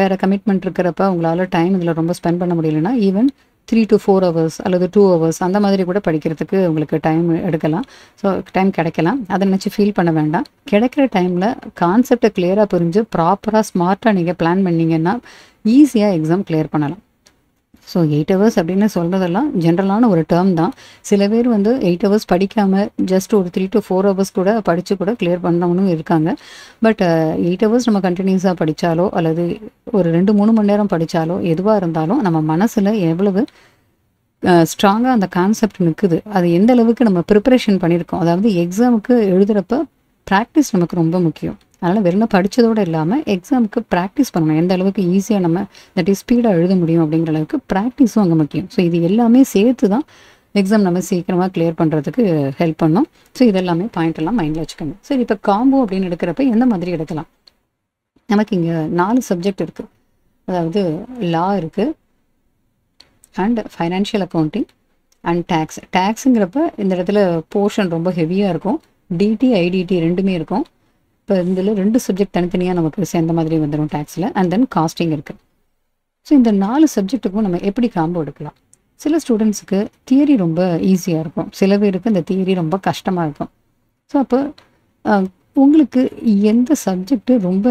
வேறு கமிட்மெண்ட் இருக்கிறப்ப உங்களால் டைம் இதில் ரொம்ப ஸ்பெண்ட் பண்ண முடியலன்னா ஈவன் 3 to 4 ஹவர்ஸ் அல்லது 2 ஹவர்ஸ் அந்த மாதிரி கூட படிக்கிறதுக்கு உங்களுக்கு டைம் எடுக்கலாம். ஸோ டைம் கிடைக்கலாம். அதை நினச்சி ஃபீல் பண்ண வேண்டாம். கிடைக்கிற டைமில் கான்செப்டை கிளியராக புரிஞ்சு ப்ராப்பராக ஸ்மார்ட்டாக நீங்கள் பிளான் பண்ணிங்கன்னா ஈஸியாக எக்ஸாம் கிளியர் பண்ணலாம். ஸோ 8 ஹவர்ஸ் அப்படின்னு சொல்கிறதெல்லாம் ஜென்ரலான ஒரு டேர்ம் தான். சில பேர் வந்து 8 ஹவர்ஸ் படிக்காமல் ஜஸ்ட் ஒரு 3 to 4 ஹவர்ஸ் கூட படித்து கூட கிளியர் பண்ணவனும் இருக்காங்க. பட் 8 ஹவர்ஸ் நம்ம கண்டினியூஸாக படித்தாலோ அல்லது ஒரு 2-3 மணி நேரம் படித்தாலோ எதுவாக இருந்தாலும் நம்ம மனசில் எவ்வளவு ஸ்ட்ராங்காக அந்த கான்செப்ட் நிற்குது, அது எந்த அளவுக்கு நம்ம ப்ரிப்பரேஷன் பண்ணியிருக்கோம். அதாவது எக்ஸாமுக்கு எழுதுகிறப்ப ப்ராக்டிஸ் நமக்கு ரொம்ப முக்கியம். அதனால் வெறும் படித்ததோடு இல்லாமல் எக்ஸாமுக்கு ப்ராக்டிஸ் பண்ணணும். எந்த அளவுக்கு ஈஸியாக நம்ம ஸ்பீடாக எழுத முடியும் அப்படிங்கிற அளவுக்கு ப்ராக்டிஸும் அங்கே முக்கியம். ஸோ இது எல்லாமே சேர்த்து தான் எக்ஸாம் நம்ம சீக்கிரமாக கிளியர் பண்ணுறதுக்கு ஹெல்ப் பண்ணும். ஸோ இதெல்லாமே பாயிண்ட் எல்லாம் மைண்டில் வச்சுக்கோங்க. சரி, இப்போ காம்போ அப்படின்னு எடுக்கிறப்ப எந்த மாதிரி எடுக்கலாம்? நமக்கு இங்கே 4 சப்ஜெக்ட் இருக்குது. அதாவது லா இருக்குது அண்ட் ஃபைனான்ஷியல் அக்கௌண்டிங் அண்ட் டேக்ஸுங்கிறப்ப இந்த இடத்துல போர்ஷன் ரொம்ப ஹெவியாக இருக்கும். டிடி ஐடிடி ரெண்டுமே இருக்கும். இப்போ இதில் 2 சப்ஜெக்ட் தனித்தனியாக நமக்கு சேர்ந்த மாதிரி வந்துடும் டேக்ஸில். அண்ட் தென் காஸ்டிங் இருக்குது. ஸோ இந்த 4 சப்ஜெக்ட்டுக்கும் நம்ம எப்படி காம்போ எடுக்கலாம்? சில ஸ்டூடெண்ட்ஸுக்கு தியரி ரொம்ப ஈஸியாக இருக்கும், சில பேருக்கு இந்த தியரி ரொம்ப கஷ்டமாக இருக்கும். ஸோ அப்போ உங்களுக்கு எந்த சப்ஜெக்ட்டு ரொம்ப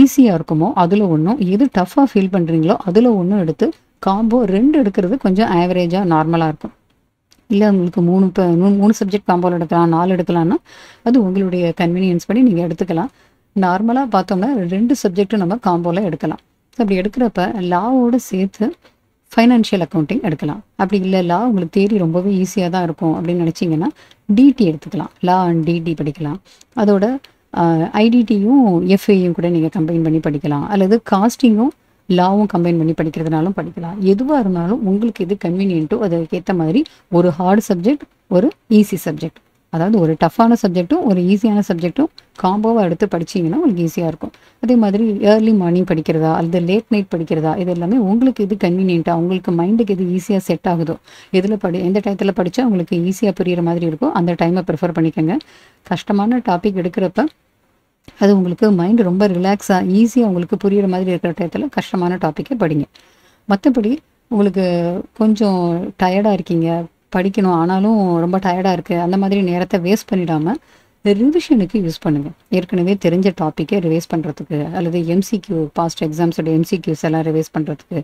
ஈஸியாக இருக்குமோ அதில் ஒன்றும், எது டஃப்பாக ஃபீல் பண்ணுறீங்களோ அதில் ஒன்றும் எடுத்து காம்போ 2 எடுக்கிறது கொஞ்சம் ஆவரேஜாக நார்மலாக இருக்கும். இல்லை உங்களுக்கு 3 சப்ஜெக்ட் காம்போவில் எடுக்கலாம், 4 எடுக்கலாம்னா அது உங்களுடைய கன்வீனியன்ஸ் படி நீங்கள் எடுத்துக்கலாம். நார்மலாக பார்த்தோம்னா 2 சப்ஜெக்ட்டும் நம்ம காம்போவில் எடுக்கலாம். அப்படி எடுக்கிறப்ப லாவோடு சேர்த்து ஃபைனான்ஷியல் அக்கௌண்டிங் எடுக்கலாம். அப்படி இல்லை லா உங்களுக்கு தியரி ரொம்பவே ஈஸியாக தான் இருக்கும் அப்படின்னு நினச்சிங்கன்னா டிடி எடுத்துக்கலாம். லா அண்ட் டிடி படிக்கலாம். அதோட ஐடிடியும் எஃப்ஏயும் கூட நீங்கள் கம்பைன் பண்ணி படிக்கலாம். அல்லது காஸ்டிங்கும் லாவும் கம்பைன் பண்ணி படிக்கிறதுனாலும் படிக்கலாம். எதுவாக இருந்தாலும் உங்களுக்கு எது கன்வீனியன்ட்டோ அதுக்கேற்ற மாதிரி ஒரு ஹார்ட் சப்ஜெக்ட், ஒரு ஈஸி சப்ஜெக்ட், அதாவது ஒரு டஃப்பான சப்ஜெக்ட்டும் ஒரு ஈஸியான சப்ஜெக்ட்டும் காம்போவாக எடுத்து படிச்சிங்கன்னா உங்களுக்கு ஈஸியாக இருக்கும். அதே மாதிரி ஏர்லி மார்னிங் படிக்கிறதா அல்லது லேட் நைட் படிக்கிறதா, இது எல்லாமே உங்களுக்கு எது கன்வீனியன்ட்டாக, உங்களுக்கு மைண்டுக்கு எது ஈஸியாக செட் ஆகுதோ, எந்த டயத்தில் படித்தா உங்களுக்கு ஈஸியாக புரிகிற மாதிரி இருக்கோ அந்த டைமை ப்ரிஃபர் பண்ணிக்கோங்க. கஷ்டமான டாபிக் எடுக்கிறப்ப அது உங்களுக்கு மைண்டு ரொம்ப ரிலாக்ஸாக ஈஸியாக உங்களுக்கு புரிகிற மாதிரி இருக்கிற டயத்தில் கஷ்டமான டாப்பிக்கை படிங்க. மற்றபடி உங்களுக்கு கொஞ்சம் டயர்டாக இருக்கீங்க, படிக்கணும் ஆனாலும் ரொம்ப டயர்டாக இருக்குது, அந்த மாதிரி நேரத்தை வேஸ்ட் பண்ணிடாமல் ரிவிஷனுக்கு யூஸ் பண்ணுங்கள். ஏற்கனவே தெரிஞ்ச டாப்பிக்கை ரிவைஸ் பண்ணுறதுக்கு அல்லது எம்சிக்யூ பாஸ்ட் எக்ஸாம்ஸோட எம்சிக்யூஸ் எல்லாம் ரிவைஸ் பண்ணுறதுக்கு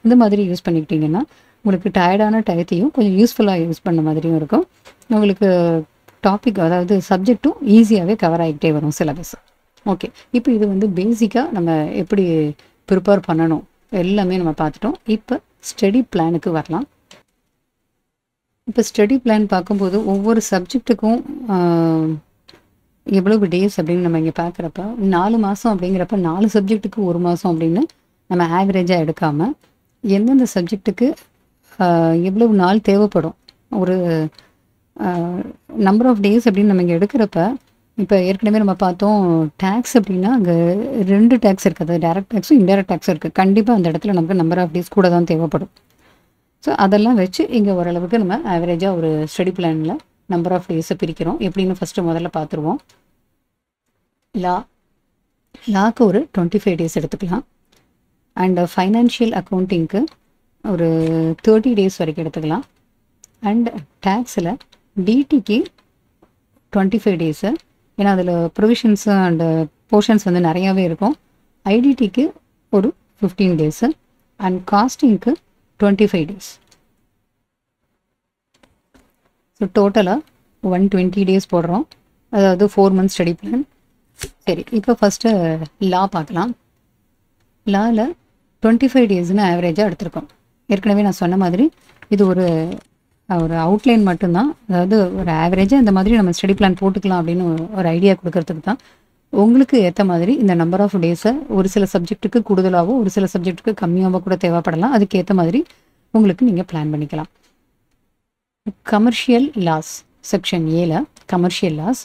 இந்த மாதிரி யூஸ் பண்ணிக்கிட்டிங்கன்னா உங்களுக்கு டயர்டான டயத்தையும் கொஞ்சம் யூஸ்ஃபுல்லாக யூஸ் பண்ண மாதிரியும் இருக்கும். உங்களுக்கு டாபிக் அதாவது சப்ஜெக்டும் ஈஸியாகவே கவர் ஆகிக்கிட்டே வரும் சிலபஸ். ஓகே, இப்போ இது வந்து பேசிக்காக நம்ம எப்படி ப்ரிப்பேர் பண்ணணும் எல்லாமே நம்ம பார்த்துட்டோம். இப்போ ஸ்டடி பிளானுக்கு வரலாம். இப்போ ஸ்டடி பிளான் பார்க்கும்போது ஒவ்வொரு சப்ஜெக்ட்டுக்கும் எவ்வளவு டேஸ் அப்படின்னு நம்ம இங்கே பார்க்குறப்ப 4 மாதம் அப்படிங்கிறப்ப 4 சப்ஜெக்ட்டுக்கு 1 மாதம் அப்படின்னு நம்ம ஆவரேஜாக எடுக்காமல் எந்தெந்த சப்ஜெக்ட்டுக்கு எவ்வளவு நாள் தேவைப்படும், ஒரு நம்பர் ஆஃப் டேஸ் அப்படின்னு நம்ம இங்கே எடுக்கிறப்ப, இப்போ ஏற்கனவே நம்ம பார்த்தோம் டேக்ஸ் அப்படின்னா அங்கே 2 டேக்ஸ் இருக்குது, அது டைரக்ட் டேக்ஸும் இன்டைரக்ட் டேக்ஸும் இருக்குது. கண்டிப்பாக அந்த இடத்துல நமக்கு நம்பர் ஆஃப் டேஸ் கூட தான் தேவைப்படும். ஸோ அதெல்லாம் வச்சு இங்கே ஓரளவுக்கு நம்ம ஆவரேஜாக ஒரு ஸ்டடி பிளானில் நம்பர் ஆஃப் டேஸை பிரிக்கிறோம். எப்படின்னு ஃபஸ்ட்டு முதல்ல பார்த்துருவோம். லாக்கு ஒரு 25 டேஸ் எடுத்துக்கலாம். அண்ட் ஃபைனான்ஷியல் அக்கௌண்டிங்க்கு ஒரு 30 டேஸ் வரைக்கும் எடுத்துக்கலாம். அண்ட் டேக்ஸில் டிடிக்கு 25 டேஸு, ஏன்னா அதில் ப்ரொவிஷன்ஸு அண்டு போர்ஷன்ஸ் வந்து நிறையாவே இருக்கும். ஐடிடிக்கு ஒரு 15 டேஸு அண்ட் காஸ்டிங்க்கு 25 டேஸ். ஸோ டோட்டலாக 120 டேஸ் போடுறோம். அதாவது 4 மந்த்ஸ் ஸ்டடி பிளான். சரி, இப்போ ஃபஸ்ட்டு லா பார்க்கலாம். லாவில் 25 டேஸ்னு ஆவரேஜாக எடுத்திருக்கோம். ஏற்கனவே நான் சொன்ன மாதிரி இது ஒரு அவுட்லைன் மட்டும்தான், அதாவது ஒரு ஆவரேஜாக இந்த மாதிரி நம்ம ஸ்டடி பிளான் போட்டுக்கலாம் அப்படின்னு ஒரு ஐடியா கொடுக்கறதுக்கு தான். உங்களுக்கு ஏற்ற மாதிரி இந்த நம்பர் ஆஃப் டேஸை ஒரு சில சப்ஜெக்ட்டுக்கு கூடுதலாகவோ ஒரு சில சப்ஜெக்ட்டுக்கு கம்மியாகவோ கூட தேவைப்படலாம். அதுக்கேற்ற மாதிரி உங்களுக்கு நீங்கள் பிளான் பண்ணிக்கலாம். கமர்ஷியல் லாஸ் செக்ஷன் ஏல கமர்ஷியல் லாஸ்,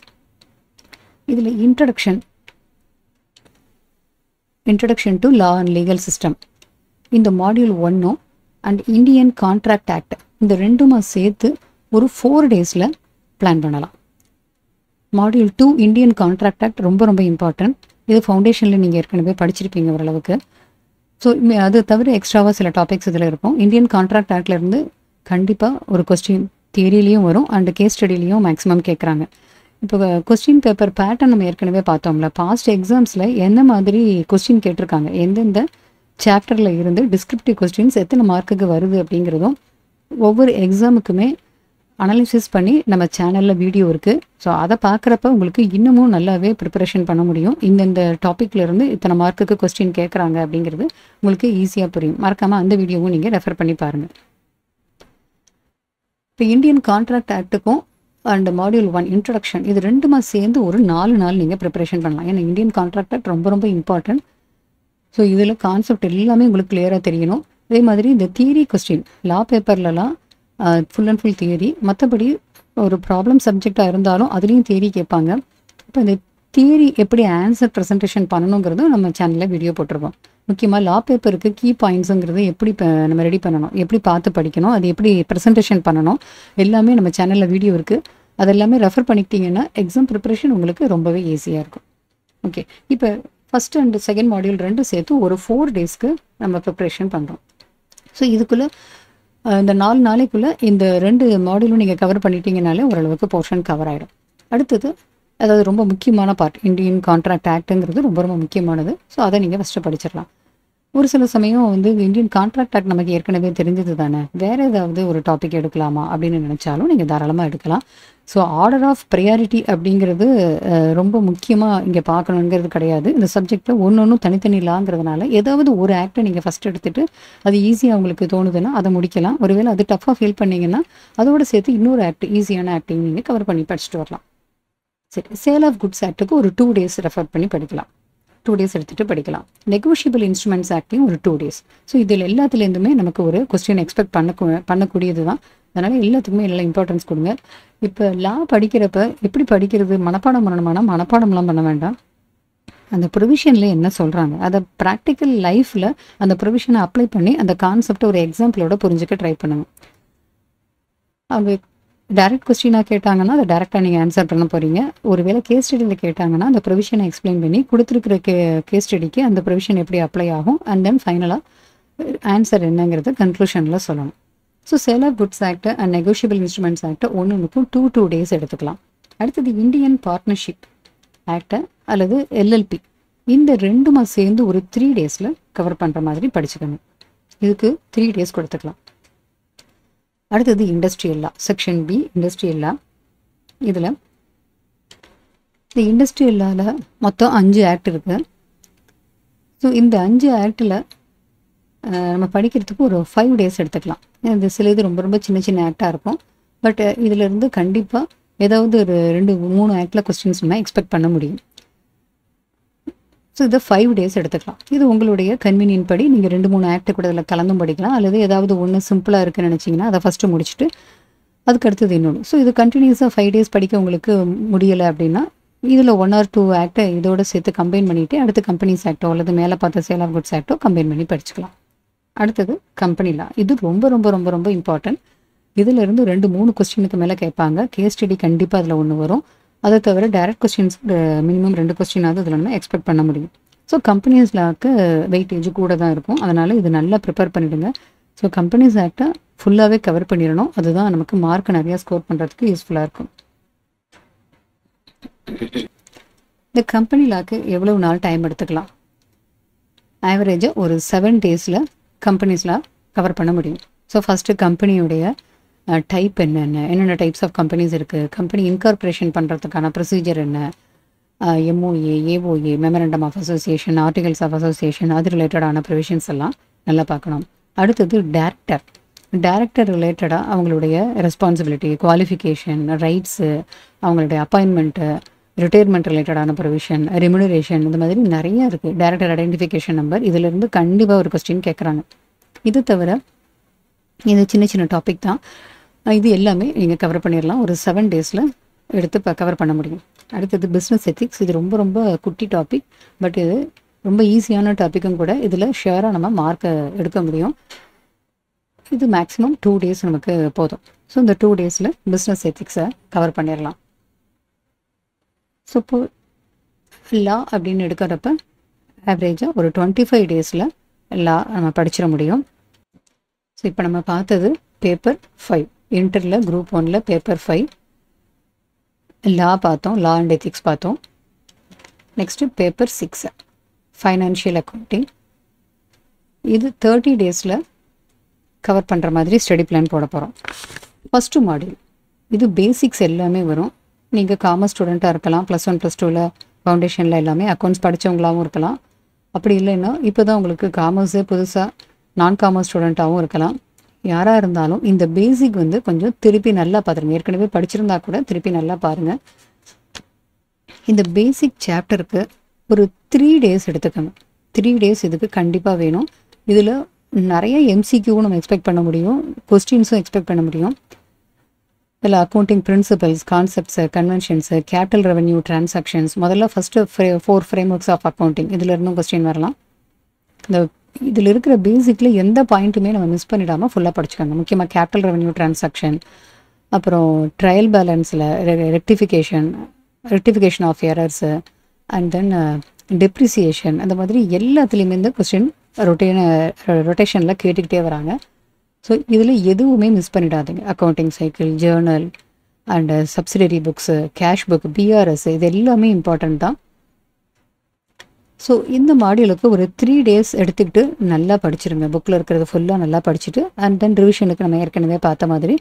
இதில் introduction to law and legal system இந்த module 1 and Indian contract act இந்த ரெண்டுமா சேர்த்து ஒரு 4 டேஸில் பிளான் பண்ணலாம். மாடியூல் 2 இந்தியன் கான்ட்ராக்ட் ஆக்ட் ரொம்ப ரொம்ப இம்பார்ட்டன்ட். இது ஃபவுண்டேஷனில் நீங்கள் ஏற்கனவே படிச்சிருப்பீங்க ஓரளவுக்கு. ஸோ அது தவிர எக்ஸ்ட்ராவாக சில டாபிக்ஸ் இதில் இருக்கும். இந்தியன் கான்ட்ராக்ட் ஆக்ட்லேருந்து கண்டிப்பாக ஒரு கொஸ்டின் தியரிலையும் வரும் அண்ட் கேஸ் ஸ்டடிலையும் மேக்ஸிமம் கேட்குறாங்க. இப்போ கொஸ்டின் பேப்பர் பேட்டர்ன் நம்ம ஏற்கனவே பார்த்தோம்ல, பாஸ்ட் எக்ஸாம்ஸில் என்ன மாதிரி கொஸ்டின் கேட்டிருக்காங்க, எந்தெந்த சாப்டரில் இருந்து டிஸ்கிரிப்டிவ் கொஸ்டின்ஸ் எத்தனை மார்க்குக்கு வருது அப்படிங்கிறதும் ஒவ்வொரு எக்ஸாமுக்குமே அனலிசிஸ் பண்ணி நம்ம சேனலில் வீடியோ இருக்குது. ஸோ அதை பார்க்குறப்ப உங்களுக்கு இன்னமும் நல்லாவே ப்ரிப்பரேஷன் பண்ண முடியும். இந்தந்த டாப்பிக்லேருந்து இத்தனை மார்க்குக்கு கொஸ்டின் கேட்குறாங்க அப்படிங்கிறது உங்களுக்கு ஈஸியாக புரியும். மறக்காமல் அந்த வீடியோவும் நீங்கள் ரெஃபர் பண்ணி பாருங்கள். இப்போ இந்தியன் கான்ட்ராக்ட் ஆக்ட்டுக்கும் அண்ட் மாடியூல் 1 இன்ட்ரடக்ஷன் இது ரெண்டுமா சேர்ந்து ஒரு 4 நாள் நீங்கள் ப்ரிப்பரேஷன் பண்ணலாம். ஏன்னா இந்தியன் கான்ட்ராக்ட் ஆக்ட் ரொம்ப ரொம்ப இம்பார்ட்டன்ட். ஸோ இதில் கான்செப்ட் எல்லாமே உங்களுக்கு கிளியராக தெரியணும். அதே மாதிரி இந்த தியரி கொஸ்டின் லா பேப்பர்லலாம் ஃபுல் அண்ட் ஃபுல் தியரி, மற்றபடி ஒரு ப்ராப்ளம் சப்ஜெக்டாக இருந்தாலும் அதுலேயும் தியரி கேட்பாங்க. இப்போ இந்த தியரி எப்படி ஆன்சர் ப்ரெசன்டேஷன் பண்ணணுங்கிறதும் நம்ம சேனலில் வீடியோ போட்டிருக்கோம். முக்கியமாக லா பேப்பருக்கு கீ பாயிண்ட்ஸுங்கிறது எப்படி நம்ம ரெடி பண்ணணும், எப்படி பார்த்து படிக்கணும், அது எப்படி ப்ரெசன்டேஷன் பண்ணணும், எல்லாமே நம்ம சேனலில் வீடியோ இருக்குது. அதெல்லாமே ரெஃபர் பண்ணிக்கிட்டிங்கன்னா எக்ஸாம் ப்ரிப்பரேஷன் உங்களுக்கு ரொம்பவே ஈஸியாக இருக்கும். ஓகே, இப்போ ஃபஸ்ட் அண்ட் செகண்ட் மாடியூல் ரெண்டும் சேர்த்து ஒரு 4 டேஸ்க்கு நம்ம ப்ரிப்பரேஷன் பண்ணுறோம். ஸோ இதுக்குள்ளே இந்த 4 நாளைக்குள்ளே இந்த 2 மாடியூலும் நீங்கள் கவர் பண்ணிட்டீங்கனாலே ஓரளவுக்கு போர்ஷன் கவர் ஆகிடும். அடுத்தது அதாவது ரொம்ப முக்கியமான பார்ட் இந்தியன் கான்ட்ராக்ட் ஆக்ட்டுங்கிறது ரொம்ப ரொம்ப முக்கியமானது. ஸோ அதை நீங்கள் ஃபஸ்ட்டு படிச்சிடலாம். ஒரு சில சமயம் வந்து இந்தியன் கான்ட்ராக்ட் ஆக்ட் நமக்கு ஏற்கனவே தெரிஞ்சது தானே, வேறு ஏதாவது ஒரு டாபிக் எடுக்கலாமா அப்படின்னு நினச்சாலும் நீங்கள் தாராளமாக எடுக்கலாம். ஸோ ஆர்டர் ஆஃப் ப்ரையாரிட்டி அப்படிங்கிறது ரொம்ப முக்கியமாக இங்கே பார்க்கணுங்கிறது கிடையாது. இந்த சப்ஜெக்டில் ஒன்றும் தனித்தனி லாங்கிறதுனால ஏதாவது ஒரு ஆக்டை நீங்கள் ஃபஸ்ட் எடுத்துகிட்டு அது ஈஸியாக உங்களுக்கு தோணுதுன்னா அதை முடிக்கலாம். ஒருவேளை அது டஃப்பாக ஃபீல் பண்ணிங்கன்னா அதோடு சேர்த்து இன்னொரு ஆக்ட் ஈஸியான ஆக்டையும் நீங்கள் கவர் பண்ணி படிச்சுட்டு வரலாம். சரி, சேல் ஆஃப் குட்ஸ் ஆக்ட்டுக்கு ஒரு 2 டேஸ் ரெஃபர் பண்ணி படிக்கலாம். 2 டேஸ் எடுத்துகிட்டு படிக்கலாம். நெகோஷியபிள் இன்ஸ்ட்ருமெண்ட்ஸ் ஆக்ட்லையும் ஒரு 2 டேஸ். ஸோ இதில் எல்லாத்துலேருந்துமே நமக்கு ஒரு கொஸ்டின் எக்ஸ்பெக்ட் பண்ணக்கூடியது தான். அதனால் எல்லாத்துக்குமே எல்லாம் இம்பார்ட்டன்ஸ் கொடுங்க. இப்போ லா படிக்கிறப்ப எப்படி படிக்கிறது, மனப்பாடம் பண்ணணுமானா மனப்பாடம்லாம் பண்ண வேண்டாம். அந்த ப்ரொவிஷனில் என்ன சொல்கிறாங்க அதை ப்ராக்டிக்கல் லைஃப்பில் அந்த ப்ரொவிஷனை அப்ளை பண்ணி அந்த கான்செப்டை ஒரு எக்ஸாம்பிளோட புரிஞ்சுக்க ட்ரை பண்ணுங்கள். அவங்க டைரக்ட் கொஸ்டினாக கேட்டாங்கன்னா அதை டேரெக்டாக நீங்கள் ஆன்சர் பண்ண போகிறீங்க. ஒருவேளை கேஸ் ஸ்டடியில் கேட்டாங்கன்னா அந்த ப்ரொவிஷனை எக்ஸ்பிளைன் பண்ணி கொடுத்துருக்கிற கேஸ் ஸ்டடிக்கு அந்த ப்ரொவிஷன் எப்படி அப்ளை ஆகும் அண்ட் தென் ஃபைனலாக ஆன்சர் என்னங்கிறத கன்க்ளூஷனில் சொல்லணும். So sale of goods act and negotiable instruments act ஒன்றுக்கும் 2 டேஸ் எடுத்துக்கலாம். அடுத்தது இந்தியன் பார்ட்னர்ஷிப் ஆக்டை அல்லது எல்எல்பி இந்த ரெண்டுமா சேர்ந்து ஒரு 3 டேஸில் கவர் பண்ணுற மாதிரி படிச்சுக்கணும். இதுக்கு 3 டேஸ் கொடுத்துக்கலாம். அடுத்தது இண்டஸ்ட்ரியல் லா செக்ஷன் பி இண்டஸ்ட்ரியல் லா. இதில் இந்த இண்டஸ்ட்ரியல் லாவில் மொத்தம் 5 ஆக்ட் இருக்குது. ஸோ இந்த 5 ஆக்டில் நம்ம படிக்கிறதுக்கு ஒரு 5 டேஸ் எடுத்துக்கலாம். இது சில இது ரொம்ப ரொம்ப சின்ன சின்ன ஆக்டாக இருக்கும். பட் இதிலிருந்து கண்டிப்பாக ஏதாவது ஒரு 2-3 ஆக்டில் கொஸ்டின்ஸ் நம்ம எக்ஸ்பெக்ட் பண்ண முடியும். ஸோ இதை 5 டேஸ் எடுத்துக்கலாம். இது உங்களுடைய கன்வீனியன்ட் படி நீங்கள் 2-3 ஆக்ட் கூட இதில் கலந்தும் படிக்கலாம். அல்லது ஏதாவது ஒன்று சிம்பிளாக இருக்குன்னு நினச்சிங்கன்னா அதை ஃபஸ்ட்டு முடிச்சுட்டு அதுக்கு அடுத்தது இன்னொன்று. ஸோ இது கண்டினியூஸாக 5 டேஸ் படிக்க உங்களுக்கு முடியலை அப்படின்னா இதில் 1 or 2 ஆக்டை இதோட சேர்த்து கம்பைன் பண்ணிவிட்டு அடுத்து கம்பெனிஸ் ஆக்டோ அல்லது மேலே பார்த்த சேல் ஆஃப் குட்ஸ் ஆக்டோ கம்பைன் பண்ணி படிச்சுக்கலாம். அடுத்தது கம்பெனி லா. இது ரொம்ப ரொம்ப ரொம்ப ரொம்ப இம்பார்ட்டன்ட். இதிலிருந்து 2-3 கொஸ்டினுக்கு மேலே கேட்பாங்க. கேஸ் ஸ்டடி கண்டிப்பாக அதில் ஒன்று வரும். அதை தவிர டைரக்ட் கொஸ்டின்ஸ் மினிமம் 2 கொஸ்டினாவது இதில் நம்ம எக்ஸ்பெக்ட் பண்ண முடியும். ஸோ கம்பெனிஸ் லாக்கு வெயிட்டேஜ் கூட தான் இருக்கும். அதனால் இது நல்லா ப்ரிப்பேர் பண்ணிவிடுங்க. ஸோ கம்பெனிஸ் ஆக்டை ஃபுல்லாகவே கவர் பண்ணிடணும். அதுதான் நமக்கு மார்க் நிறையா ஸ்கோர் பண்ணுறதுக்கு யூஸ்ஃபுல்லாக இருக்கும். இந்த கம்பெனி லாக்கு எவ்வளோ நாள் டைம் எடுத்துக்கலாம்? ஆவரேஜாக ஒரு 7 டேஸில் கம்பெனிஸ் லா கவர் பண்ண முடியும். ஸோ ஃபஸ்ட்டு கம்பெனியுடைய டைப் என்னென்ன டைப்ஸ் ஆஃப் கம்பெனிஸ் இருக்குது, கம்பெனி இன்கார்பரேஷன் பண்ணுறதுக்கான ப்ரொசீஜர் என்ன, MOA, AOA, memorandum of association, articles of association, அது ரிலேட்டடான ப்ரொவிஷன்ஸ் எல்லாம் நல்லா பார்க்கணும். அடுத்தது டைரக்டர் ரிலேட்டடாக அவங்களுடைய ரெஸ்பான்சிபிலிட்டி, குவாலிஃபிகேஷன், ரைட்ஸு, அவங்களுடைய அப்பாயின்மெண்ட்டு, ரிட்டையர்மெண்ட் ரிலேட்டடான ப்ரொவிஷன், ரெமுனரேஷன், இந்த மாதிரி நிறைய இருக்குது. டைரக்டர் ஐடென்டிஃபிகேஷன் நம்பர், இதிலிருந்து கண்டிப்பாக ஒரு கொஸ்டின் கேட்குறாங்க. இது தவிர இது சின்ன சின்ன டாபிக் தான். இது எல்லாமே நீங்கள் கவர் பண்ணிடலாம். ஒரு 7 டேஸில் எடுத்து கவர் பண்ண முடியும். அடுத்தது பிஸ்னஸ் எத்திக்ஸ். இது ரொம்ப ரொம்ப குட்டி டாபிக், பட் இது ரொம்ப ஈஸியான டாப்பிக்கும் கூட. இதில் ஷியராக நம்ம மார்க்கை எடுக்க முடியும். இது மேக்ஸிமம் 2 டேஸ் நமக்கு போதும். ஸோ இந்த 2 டேஸில் பிஸ்னஸ் எத்திக்ஸை கவர் பண்ணிடலாம். ஸோ இப்போ லா அப்படின்னு எடுக்கிறப்ப ஆவரேஜாக ஒரு 25 டேஸில் லா நம்ம படிச்சிட முடியும். ஸோ இப்போ நம்ம பார்த்தது பேப்பர் 5, இன்டரில் குரூப் 1ல் பேப்பர் 5 லா பார்த்தோம், லா அண்ட் எத்திக்ஸ் பார்த்தோம். Next paper 6 financial accounting. இது 30 டேஸில் கவர் பண்ணுற மாதிரி ஸ்டடி பிளான் போட போகிறோம். ஃபஸ்ட்டு மாடியூல் இது பேசிக்ஸ் எல்லாமே வரும். நீங்கள் காமர்ஸ் ஸ்டூடெண்ட்டாக இருக்கலாம், +1 +2ல் ஃபவுண்டேஷனில் எல்லாமே அக்கௌண்ட்ஸ் படித்தவங்களாகவும் இருக்கலாம். அப்படி இல்லைன்னா இப்போ தான் உங்களுக்கு காமர்ஸே புதுசாக நான் காமர்ஸ் ஸ்டூடெண்ட்டாகவும் இருக்கலாம். யாராக இருந்தாலும் இந்த பேசிக் கொஞ்சம் திருப்பி நல்லா பார்த்துருங்க. ஏற்கனவே படிச்சிருந்தா கூட திருப்பி நல்லா பாருங்கள். இந்த பேசிக் சாப்டருக்கு ஒரு 3 டேஸ் எடுத்துக்கணும். 3 டேஸ் இதுக்கு கண்டிப்பாக வேணும். இதில் நிறைய எம்சிக்யூவும் நம்ம எக்ஸ்பெக்ட் பண்ண முடியும், கொஸ்டின்ஸும் எக்ஸ்பெக்ட் பண்ண முடியும். இதில் accounting principles, concepts, conventions, capital revenue, transactions, முதல்ல first 4 frameworks of accounting, இதில் இருந்தும் கொஸ்டின் வரலாம். இதில் இருக்கிற பேசிக்கில் எந்த பாயிண்ட்டுமே நம்ம மிஸ் பண்ணிடாமல் ஃபுல்லாக படிச்சுக்கோங்க. முக்கியமாக கேபிட்டல் ரெவன்யூ, டிரான்சாக்ஷன், அப்புறம் ட்ரையல் பேலன்ஸில் rectification of errors, and then depreciation, அந்த மாதிரி எல்லாத்துலேயுமே இந்த கொஸ்டின் ரொட்டேஷனில் கேட்டுக்கிட்டே வராங்க. ஸோ இதில் எதுவுமே மிஸ் பண்ணிடாதீங்க. Accounting cycle, Journal and subsidiary books, cash book, BRS, இது எல்லாமே இம்பார்ட்டண்ட் தான். ஸோ இந்த மாடியூலுக்கு ஒரு 3 டேஸ் எடுத்துக்கிட்டு நல்லா படிச்சிருங்க. புக்கில் இருக்கிறது ஃபுல்லாக நல்லா படிச்சுட்டு அண்ட் தென் ரிவிஷனுக்கு நம்ம ஏற்கனவே பார்த்த மாதிரி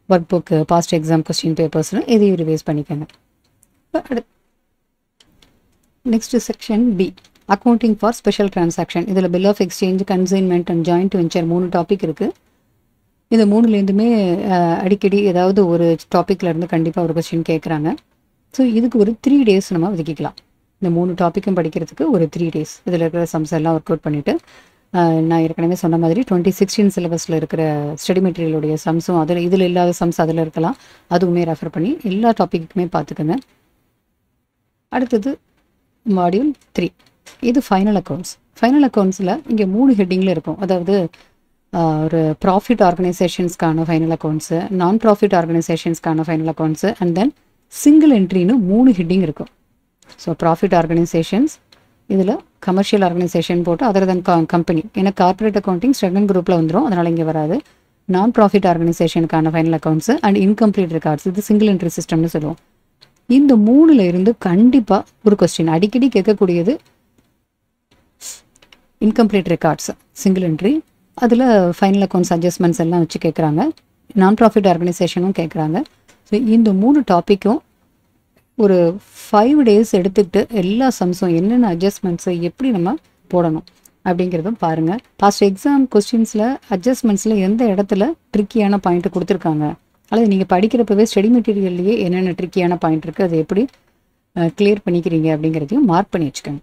work book, past exam question பேப்பர்ஸ்னு இதையும் ரிவைஸ் பண்ணிக்கோங்க. Next section B, accounting for special transaction. இதில் bill of exchange, consignment and joint venture 3 topic இருக்குது. இந்த 3லேருந்துமே அடிக்கடி ஏதாவது ஒரு டாப்பிக்கில் இருந்து கண்டிப்பாக ஒரு கொஸ்டின் கேட்குறாங்க. ஸோ இதுக்கு ஒரு 3 டேஸ் நம்ம ஒதுக்கிக்கலாம். இந்த 3 டாப்பிக்கும் படிக்கிறதுக்கு ஒரு 3 டேஸ். இதில் இருக்கிற சம்ஸ் எல்லாம் ஒர்க் அவுட் பண்ணிவிட்டு நான் ஏற்கனவே சொன்ன மாதிரி 2016 சிலபஸில் இருக்கிற ஸ்டடி மெட்டீரியலுடைய சம்ஸும் இதில் இல்லாத சம்ஸ் அதில் இருக்கலாம், அதுவுமே ரெஃபர் பண்ணி எல்லா டாப்பிக்குமே பார்த்துக்கோங்க. அடுத்தது மாடியூல் 3, இது ஃபைனல் அக்கௌண்ட்ஸ். ஃபைனல் அக்கௌண்ட்ஸில் இங்கே 3 ஹெட்டிங்கில் இருக்கும். அதாவது ஒரு ப்ராஃபிட் ஆர்கனைசேஷன்ஸ்க்கான ஃபைனல் அக்கௌண்ட்ஸு, நான் ப்ராஃபிட் ஆர்கனைசேஷன்ஸ்க்கான final accounts, and then single என்ட்ரின்னு 3 ஹெட்டிங் இருக்கும். ஸோ ப்ராஃபிட் ஆர்கனைசேஷன்ஸ், இதில் கமர்ஷியல் ஆர்கனைசேஷன் போட்டு அதர் தென் கம்பெனி, ஏன்னா கார்பரேட் அக்கௌண்டிங் செகண்ட் குரூப்பில் வந்துடும், அதனால் இங்கே வராது. நான் ப்ராஃபிட் ஆர்கனைசேஷனுக்கான final accounts and incomplete records, இது சிங்கிள் என்ட்ரி சிஸ்டம்னு சொல்லுவோம். இந்த 3ல் இருந்து கண்டிப்பாக ஒரு கொஸ்டின் அடிக்கடி கேட்கக்கூடியது இன்கம்ப்ளீட் ரெக்கார்ட்ஸ், சிங்கிள் என்ட்ரி. அதில் ஃபைனல் அக்கௌண்ட்ஸ் அட்ஜஸ்ட்மெண்ட்ஸ் எல்லாம் வச்சு கேட்குறாங்க. நான் ப்ராஃபிட் ஆர்கனைசேஷனும் கேட்குறாங்க. ஸோ இந்த 3 டாப்பிக்கும் ஒரு 5 டேஸ் எடுத்துக்கிட்டு எல்லா சம்ஸும் என்னென்ன அட்ஜஸ்ட்மெண்ட்ஸு எப்படி நம்ம போடணும் அப்படிங்கிறதும் பாருங்கள். பாஸ்ட் எக்ஸாம் கொஸ்டின்ஸில் அட்ஜஸ்ட்மெண்ட்ஸில் எந்த இடத்துல ட்ரிக்கியான பாயிண்ட்டு கொடுத்துருக்காங்க, அல்லது நீங்கள் படிக்கிறப்பவே ஸ்டடி மெட்டீரியல்லையே என்னென்ன ட்ரிக்கியான பாயிண்ட் இருக்குது, அதை எப்படி கிளியர் பண்ணிக்கிறீங்க அப்படிங்கிறதையும் மார்க் பண்ணி வச்சுக்கோங்க.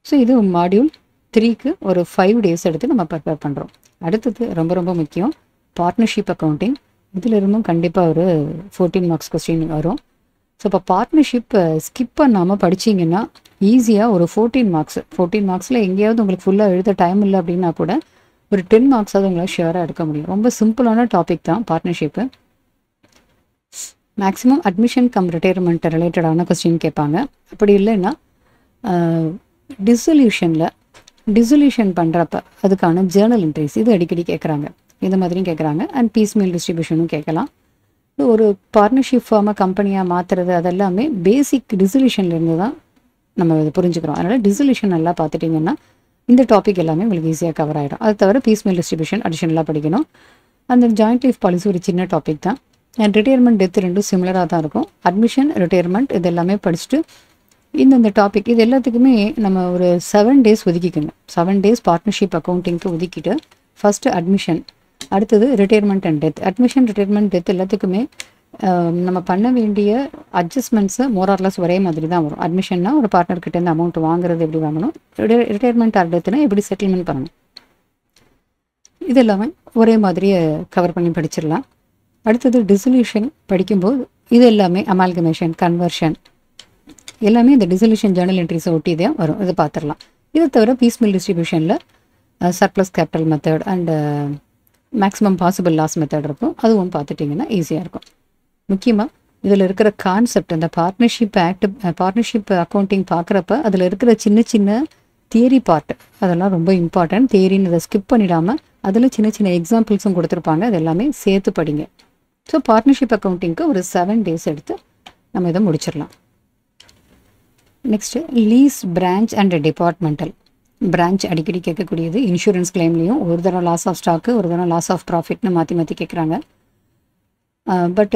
ஸோ இது மாடியூல் 3க்கு ஒரு 5 டேஸ் எடுத்து நம்ம ப்ரிப்பேர் பண்ணுறோம். அடுத்தது ரொம்ப ரொம்ப முக்கியம், பார்ட்னர்ஷிப் அக்கௌண்டிங். இதில் இருந்தும் கண்டிப்பாக ஒரு 14 மார்க்ஸ் கொஸ்டின் வரும். ஸோ இப்போ பார்ட்னர்ஷிப்பை ஸ்கிப் பண்ணாமல் படிச்சிங்கன்னா ஈஸியாக ஒரு 14 மார்க்ஸில் எங்கேயாவது உங்களுக்கு ஃபுல்லாக எழுத டைம் இல்லை அப்படின்னா கூட ஒரு 10 மார்க்ஸாவது உங்களால் ஷியராக எடுக்க முடியும். ரொம்ப சிம்பிளான டாபிக் தான் partnership. Maximum admission come retirement ரிலேட்டடான கொஸ்டின் கேட்பாங்க. அப்படி இல்லைன்னா டிசொல்யூஷன் பண்ணுறப்ப அதுக்கான ஜேர்னல் என்ட்ரிஸ் இது அடிக்கடி கேட்குறாங்க, இந்த மாதிரியும் கேட்குறாங்க. அண்ட் பீஸ்மீல் டிஸ்ட்ரிபியூஷனும் கேட்கலாம். ஒரு பார்ட்னர்ஷிப் ஃபார்மை கம்பெனியாக மாற்றுறது அதெல்லாமே பேசிக் டிசொல்யூஷன்லேருந்து தான் நம்ம இதை புரிஞ்சுக்கிறோம். அதனால் டிசொல்யூஷன் நல்லா பார்த்துட்டிங்கன்னா இந்த டாபிக் எல்லாமே உங்களுக்கு ஈஸியாக கவர் ஆகிடும். அது தவிர பீஸ்மீல் டிஸ்ட்ரிபியூஷன் அடிஷனலாக படிக்கணும். அந்த ஜாயிண்ட் லைஃப் பாலிசி ஒரு சின்ன டாபிக் தான். அண்ட் ரிட்டையர்மெண்ட் டெத் ரெண்டும் சிமிலராக தான் இருக்கும். அட்மிஷன், ரிட்டையர்மெண்ட் இது எல்லாமே படிச்சுட்டு இந்த டாபிக் இது எல்லாத்துக்குமே நம்ம ஒரு 7 டேஸ் ஒதுக்கிக்கணும். 7 டேஸ் பார்ட்னர்ஷிப் அக்கௌண்டிங்க்கு ஒதுக்கிட்டு ஃபஸ்ட்டு அட்மிஷன், அடுத்தது retirement and death. Admission, retirement, death எல்லாத்துக்குமே நம்ம பண்ண வேண்டிய அட்ஜஸ்ட்மெண்ட்ஸு மோரார்லஸ் ஒரே மாதிரி தான் வரும். அட்மிஷன்னா ஒரு பார்ட்னர்கிட்டேருந்து அமௌண்ட் வாங்குறது எப்படி வாங்கணும், ரிட்டையர்மெண்ட் ஆர்டர்த்துனா எப்படி செட்டில்மெண்ட் பண்ணணும், இது எல்லாமே ஒரே மாதிரியே கவர் பண்ணி படிச்சிடலாம். அடுத்தது டிசல்யூஷன் படிக்கும்போது இது எல்லாமே அமால்கமேஷன், கன்வர்ஷன் எல்லாமே இந்த டிசல்யூஷன் ஜேர்னல் என்ட்ரிஸை ஒட்டி தான் வரும். இதை பார்த்துடலாம். இதை தவிர பீஸ்மில் டிஸ்ட்ரிபியூஷனில் surplus capital method and maximum possible loss method இருக்கும். அதுவும் பார்த்துட்டிங்கன்னா ஈஸியாக இருக்கும். முக்கியமாக இதில் இருக்கிற கான்செப்ட், அந்த பார்ட்னர்ஷிப் அக்கௌண்டிங் பார்க்குறப்ப அதில் இருக்கிற சின்ன சின்ன தியரி பார்ட் அதெல்லாம் ரொம்ப இம்பார்ட்டன்ட். தியரின்னு இதை ஸ்கிப் பண்ணிடாமல் அதில் சின்ன சின்ன எக்ஸாம்பிள்ஸும் கொடுத்துருப்பாங்க. அது எல்லாமே சேர்த்து படிங்க. ஸோ பார்ட்னர்ஷிப் அக்கௌண்டிங்க்கு ஒரு 7 days எடுத்து நம்ம இதை முடிச்சிடலாம். Next lease, branch and departmental. Branch அடிக்கடி கேட்கக்கூடியது. இன்சூரன்ஸ் கிளைம்லேயும் ஒரு தடவை லாஸ் ஆஃப் ஸ்டாக்கு, ஒரு தடவை லாஸ் ஆஃப் ப்ராஃபிட்னு மாற்றி கேட்குறாங்க. பட்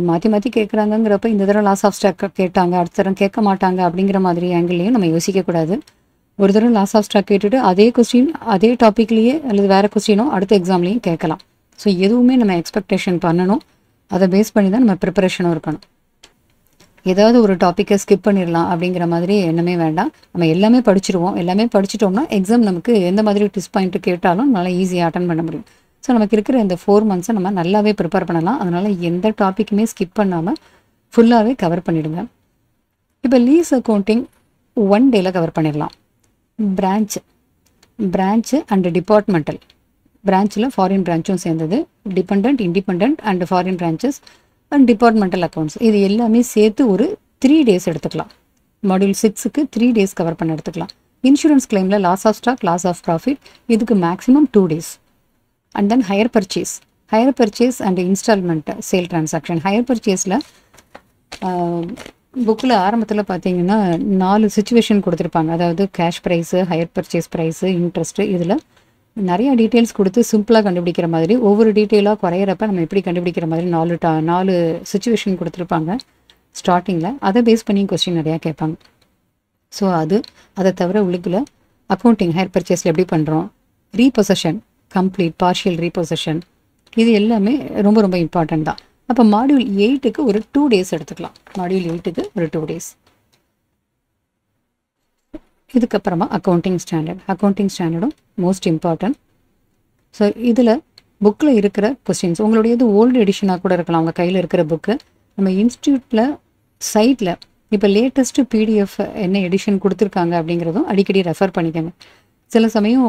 மாற்றி கேட்குறாங்கங்கிறப்ப இந்த தடவை லாஸ் ஆஃப் ஸ்டாக் கேட்டாங்க, அடுத்த தடவை கேட்க மாட்டாங்க அப்படிங்கிற மாதிரி ஆங்கிள்லையும் நம்ம யோசிக்கக்கூடாது. ஒரு தடவை லாஸ் ஆஃப் ஸ்டாக் கேட்டுட்டு அதே கொஸ்டின் அதே டாப்பிக்லேயே அல்லது வேறு கொஸ்டினோ அடுத்த எக்ஸாம்லேயும் கேட்கலாம். ஸோ எதுவுமே நம்ம எக்ஸ்பெக்டேஷன் பண்ணணும். அதை பேஸ் பண்ணி தான் நம்ம ப்ரிப்பரேஷனும் இருக்கணும். ஏதாவது ஒரு டாப்பிக்கை ஸ்கிப் பண்ணிடலாம் அப்படிங்கிற மாதிரி எண்ணமே வேண்டாம். நம்ம எல்லாமே படிச்சிருவோம். எல்லாமே படிச்சிட்டோம்னா எக்ஸாம் நமக்கு எந்த மாதிரி டிஸ் பாயிண்ட் கேட்டாலும் நல்லா ஈஸியாக அட்டன் பண்ண முடியும். ஸோ நமக்கு இருக்கிற இந்த 4 months நம்ம நல்லாவே ப்ரிப்பேர் பண்ணலாம். அதனால் எந்த டாப்பிக்குமே ஸ்கிப் பண்ணாமல் ஃபுல்லாகவே கவர் பண்ணிவிடுங்க. இப்போ லீஸ் அக்கௌண்டிங் 1 dayல கவர் பண்ணிடலாம். Branch and departmental. பிரான்ச்சில் ஃபாரின் பிரான்ச்சும் சேர்ந்தது, depend, independent and foreign branches and departmental accounts இது எல்லாமே சேர்த்து ஒரு 3 days எடுத்துக்கலாம். மாடியூல் 6க்கு 3 days கவர் பண்ண எடுத்துக்கலாம். இன்சூரன்ஸ் கிளைமில் loss of stock, loss of profit இதுக்கு maximum 2 days. And then hire purchase and instalment sale transaction. Hire பர்ச்சேஸில் புக்கில் ஆரம்பத்தில் பார்த்தீங்கன்னா 4 சுச்சுவேஷன் கொடுத்துருப்பாங்க. அதாவது cash price, hire purchase price, interest. இதில் நிறைய டீட்டெயில்ஸ் கொடுத்து சிம்பிளாக கண்டுபிடிக்கிற மாதிரி, ஒவ்வொரு டீட்டெயிலாக குறையிறப்ப நம்ம எப்படி கண்டுபிடிக்கிற மாதிரி 4 சுச்சுவேஷன் கொடுத்துருப்பாங்க ஸ்டார்டிங்கில். அதை பேஸ் பண்ணி கொஸ்டின் நிறையா கேட்பாங்க. ஸோ அதை தவிர உள்ளுக்குள்ள அக்கௌண்டிங் ஹையர் பர்ச்சேஸில் எப்படி பண்ணுறோம், ரீபொசஷன், கம்ப்ளீட், பார்ஷியல் ரீபொசஷன் இது எல்லாமே ரொம்ப ரொம்ப இம்பார்ட்டன்ட் தான். அப்போ மாடியூல் 8க்கு ஒரு 2 days எடுத்துக்கலாம். மாடியூல் 8க்கு ஒரு 2 days. இதுக்கப்புறமா அக்கௌண்டிங் ஸ்டாண்டர்டும் மோஸ்ட் இம்பார்ட்டன்ட். ஸோ இதில் புக்கில் இருக்கிற கொஸ்டின்ஸ் உங்களுடையது ஓல்டு எடிஷனாக கூட இருக்கலாம். அவங்க கையில் இருக்கிற புக்கு நம்ம இன்ஸ்டியூட்டில் சைட்டில் இப்போ லேட்டஸ்ட்டு PDF என்ன எடிஷன் கொடுத்துருக்காங்க அப்படிங்கிறதும் அடிக்கடி ரெஃபர் பண்ணிக்கோங்க. சில சமயம்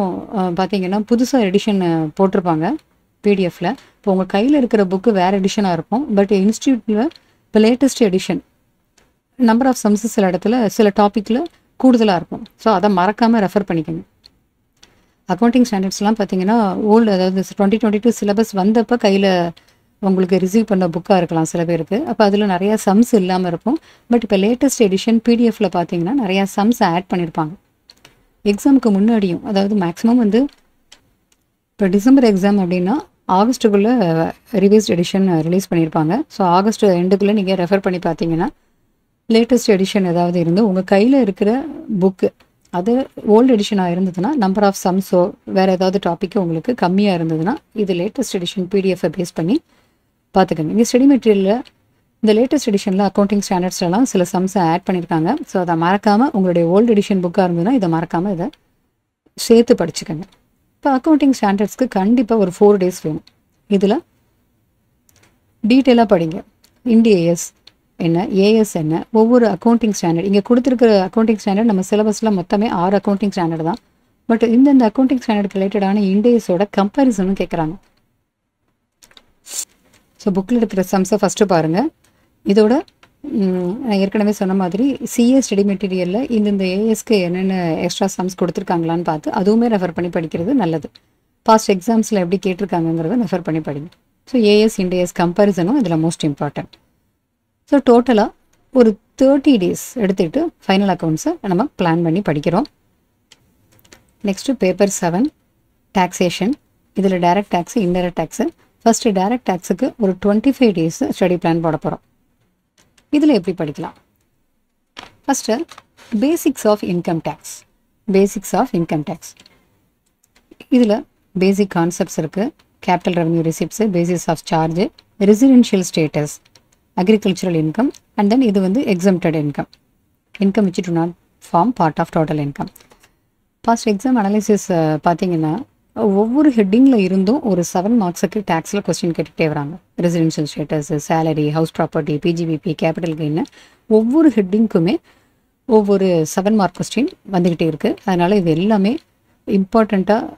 பார்த்தீங்கன்னா புதுசாக எடிஷன் போட்டிருப்பாங்க PDFல. இப்போ உங்கள் கையில் இருக்கிற புக்கு வேறு எடிஷனாக இருக்கும். பட் இன்ஸ்டியூட்டில் இப்போ latest edition number of sums சில இடத்துல சில டாப்பிக்கில் கூடுதலாக இருக்கும். ஸோ அதை மறக்காமல் ரெஃபர் பண்ணிக்கோங்க. அக்கௌண்டிங் ஸ்டாண்டர்ட்ஸ்லாம் பார்த்தீங்கன்னா ஓல்டு, அதாவது 2022 சிலபஸ் வந்தப்போ கையில் உங்களுக்கு ரிசீவ் பண்ண புக்காக இருக்கலாம் சில பேருக்கு. அப்போ அதில் நிறையா சம்ஸ் இல்லாமல் இருக்கும். பட் இப்போ லேட்டஸ்ட் எடிஷன் PDFல பார்த்தீங்கன்னா நிறையா சம்ஸ் ஆட் பண்ணியிருப்பாங்க. எக்ஸாமுக்கு முன்னாடியும், அதாவது மேக்ஸிமம் வந்து இப்போ டிசம்பர் எக்ஸாம் அப்படின்னா ஆகஸ்ட்டுக்குள்ளே ரிவைஸ்ட் எடிஷன் ரிலீஸ் பண்ணியிருப்பாங்க. ஸோ ஆகஸ்ட் எண்டுக்குள்ளே நீங்கள் ரெஃபர் பண்ணி பார்த்தீங்கன்னா லேட்டஸ்ட் எடிஷன் ஏதாவது இருந்து உங்கள் கையில் இருக்கிற புக்கு அது ஓல்டு எடிஷனாக இருந்ததுன்னா நம்பர் ஆஃப் சம்ஸோ வேறு ஏதாவது டாப்பிக்கு உங்களுக்கு கம்மியாக இருந்ததுன்னா இது லேட்டஸ்ட் எடிஷன் PDFை பேஸ் பண்ணி பார்த்துக்கோங்க. இங்கே ஸ்டடி மெட்டீரியலில் இந்த லேட்டஸ்ட் எடிஷனில் அக்கௌண்டிங் ஸ்டாண்டர்ட்ஸ்லாம் சில சம்ஸை ஆட் பண்ணியிருக்காங்க. ஸோ அதை மறக்காமல் உங்களுடைய ஓல்டு எடிஷன் புக்காக இருந்ததுன்னா இதை மறக்காமல் இதை சேர்த்து படிச்சுக்கோங்க. இப்போ அக்கௌண்டிங் ஸ்டாண்டர்ட்ஸ்க்கு கண்டிப்பாக ஒரு 4 days வேணும். இதில் டீட்டெயிலாக படிங்க. இண்டிஏஎஸ் என்ன, ஏஎஸ் என்ன, ஒவ்வொரு அக்கௌண்டிங் ஸ்டாண்டர்ட் இங்கே கொடுத்துருக்கிற அக்கௌண்டிங் ஸ்டாண்டர்ட் நம்ம சிலபஸில் மொத்தமே 6 அக்கௌண்டிங் ஸ்டாண்டர்ட் தான். பட் இந்த அக்கௌண்டிங் ஸ்டாண்டர்ட் ரிலேட்டடான இண்டேஸோட கம்பேரிசனும் கேட்குறாங்க. ஸோ புக்கில் இருக்கிற சம்ஸை ஃபஸ்ட்டு பாருங்கள். இதோட நான் ஏற்கனவே சொன்ன மாதிரி சிஏ ஸ்டடி மெட்டீரியலில் இந்த ஏஎஸ்க்கு என்னென்ன எக்ஸ்ட்ரா சம்ஸ் கொடுத்துருக்காங்களான்னு பார்த்து அதுவுமே ரெஃபர் பண்ணி படிக்கிறது நல்லது. பாஸ்ட் எக்ஸாம்ஸில் எப்படி கேட்டிருக்காங்கிறத ரெஃபர் பண்ணி படிங்க. ஸோ ஏஎஸ் இண்டேஎஸ் கம்பேரிசனும் இதில் மோஸ்ட் இம்பார்ட்டன்ட். ஸோ டோட்டலாக ஒரு 30 days எடுத்துகிட்டு ஃபைனல் அக்கௌண்ட்ஸை நம்ம பிளான் பண்ணி படிக்கிறோம். Next paper 7 taxation. இதில் direct tax, indirect tax. First direct டேக்ஸுக்கு ஒரு 25 days ஸ்டடி பிளான் போட போகிறோம். இதில் எப்படி படிக்கலாம்? First basics of income tax. இதில் பேசிக் கான்செப்ட்ஸ் இருக்குது. Capital revenue receipts, basis of charge, residential status, agricultural income, and then இது வந்து exempted income, income which do not form part of total income. Past exam analysis பார்த்தீங்கன்னா ஒவ்வொரு ஹெட்டிங்கில் இருந்தும் ஒரு 7 மார்க்ஸுக்கு டேக்ஸில் கொஸ்டின் கேட்டுகிட்டே வராங்க. Residential status, salary, house property, PGBP, capital gain, ஒவ்வொரு ஹெட்டிங்க்குமே ஒவ்வொரு 7 மார்க் கொஸ்டின் வந்துக்கிட்டே இருக்குது. அதனால் இது எல்லாமே இம்பார்ட்டண்ட்டாக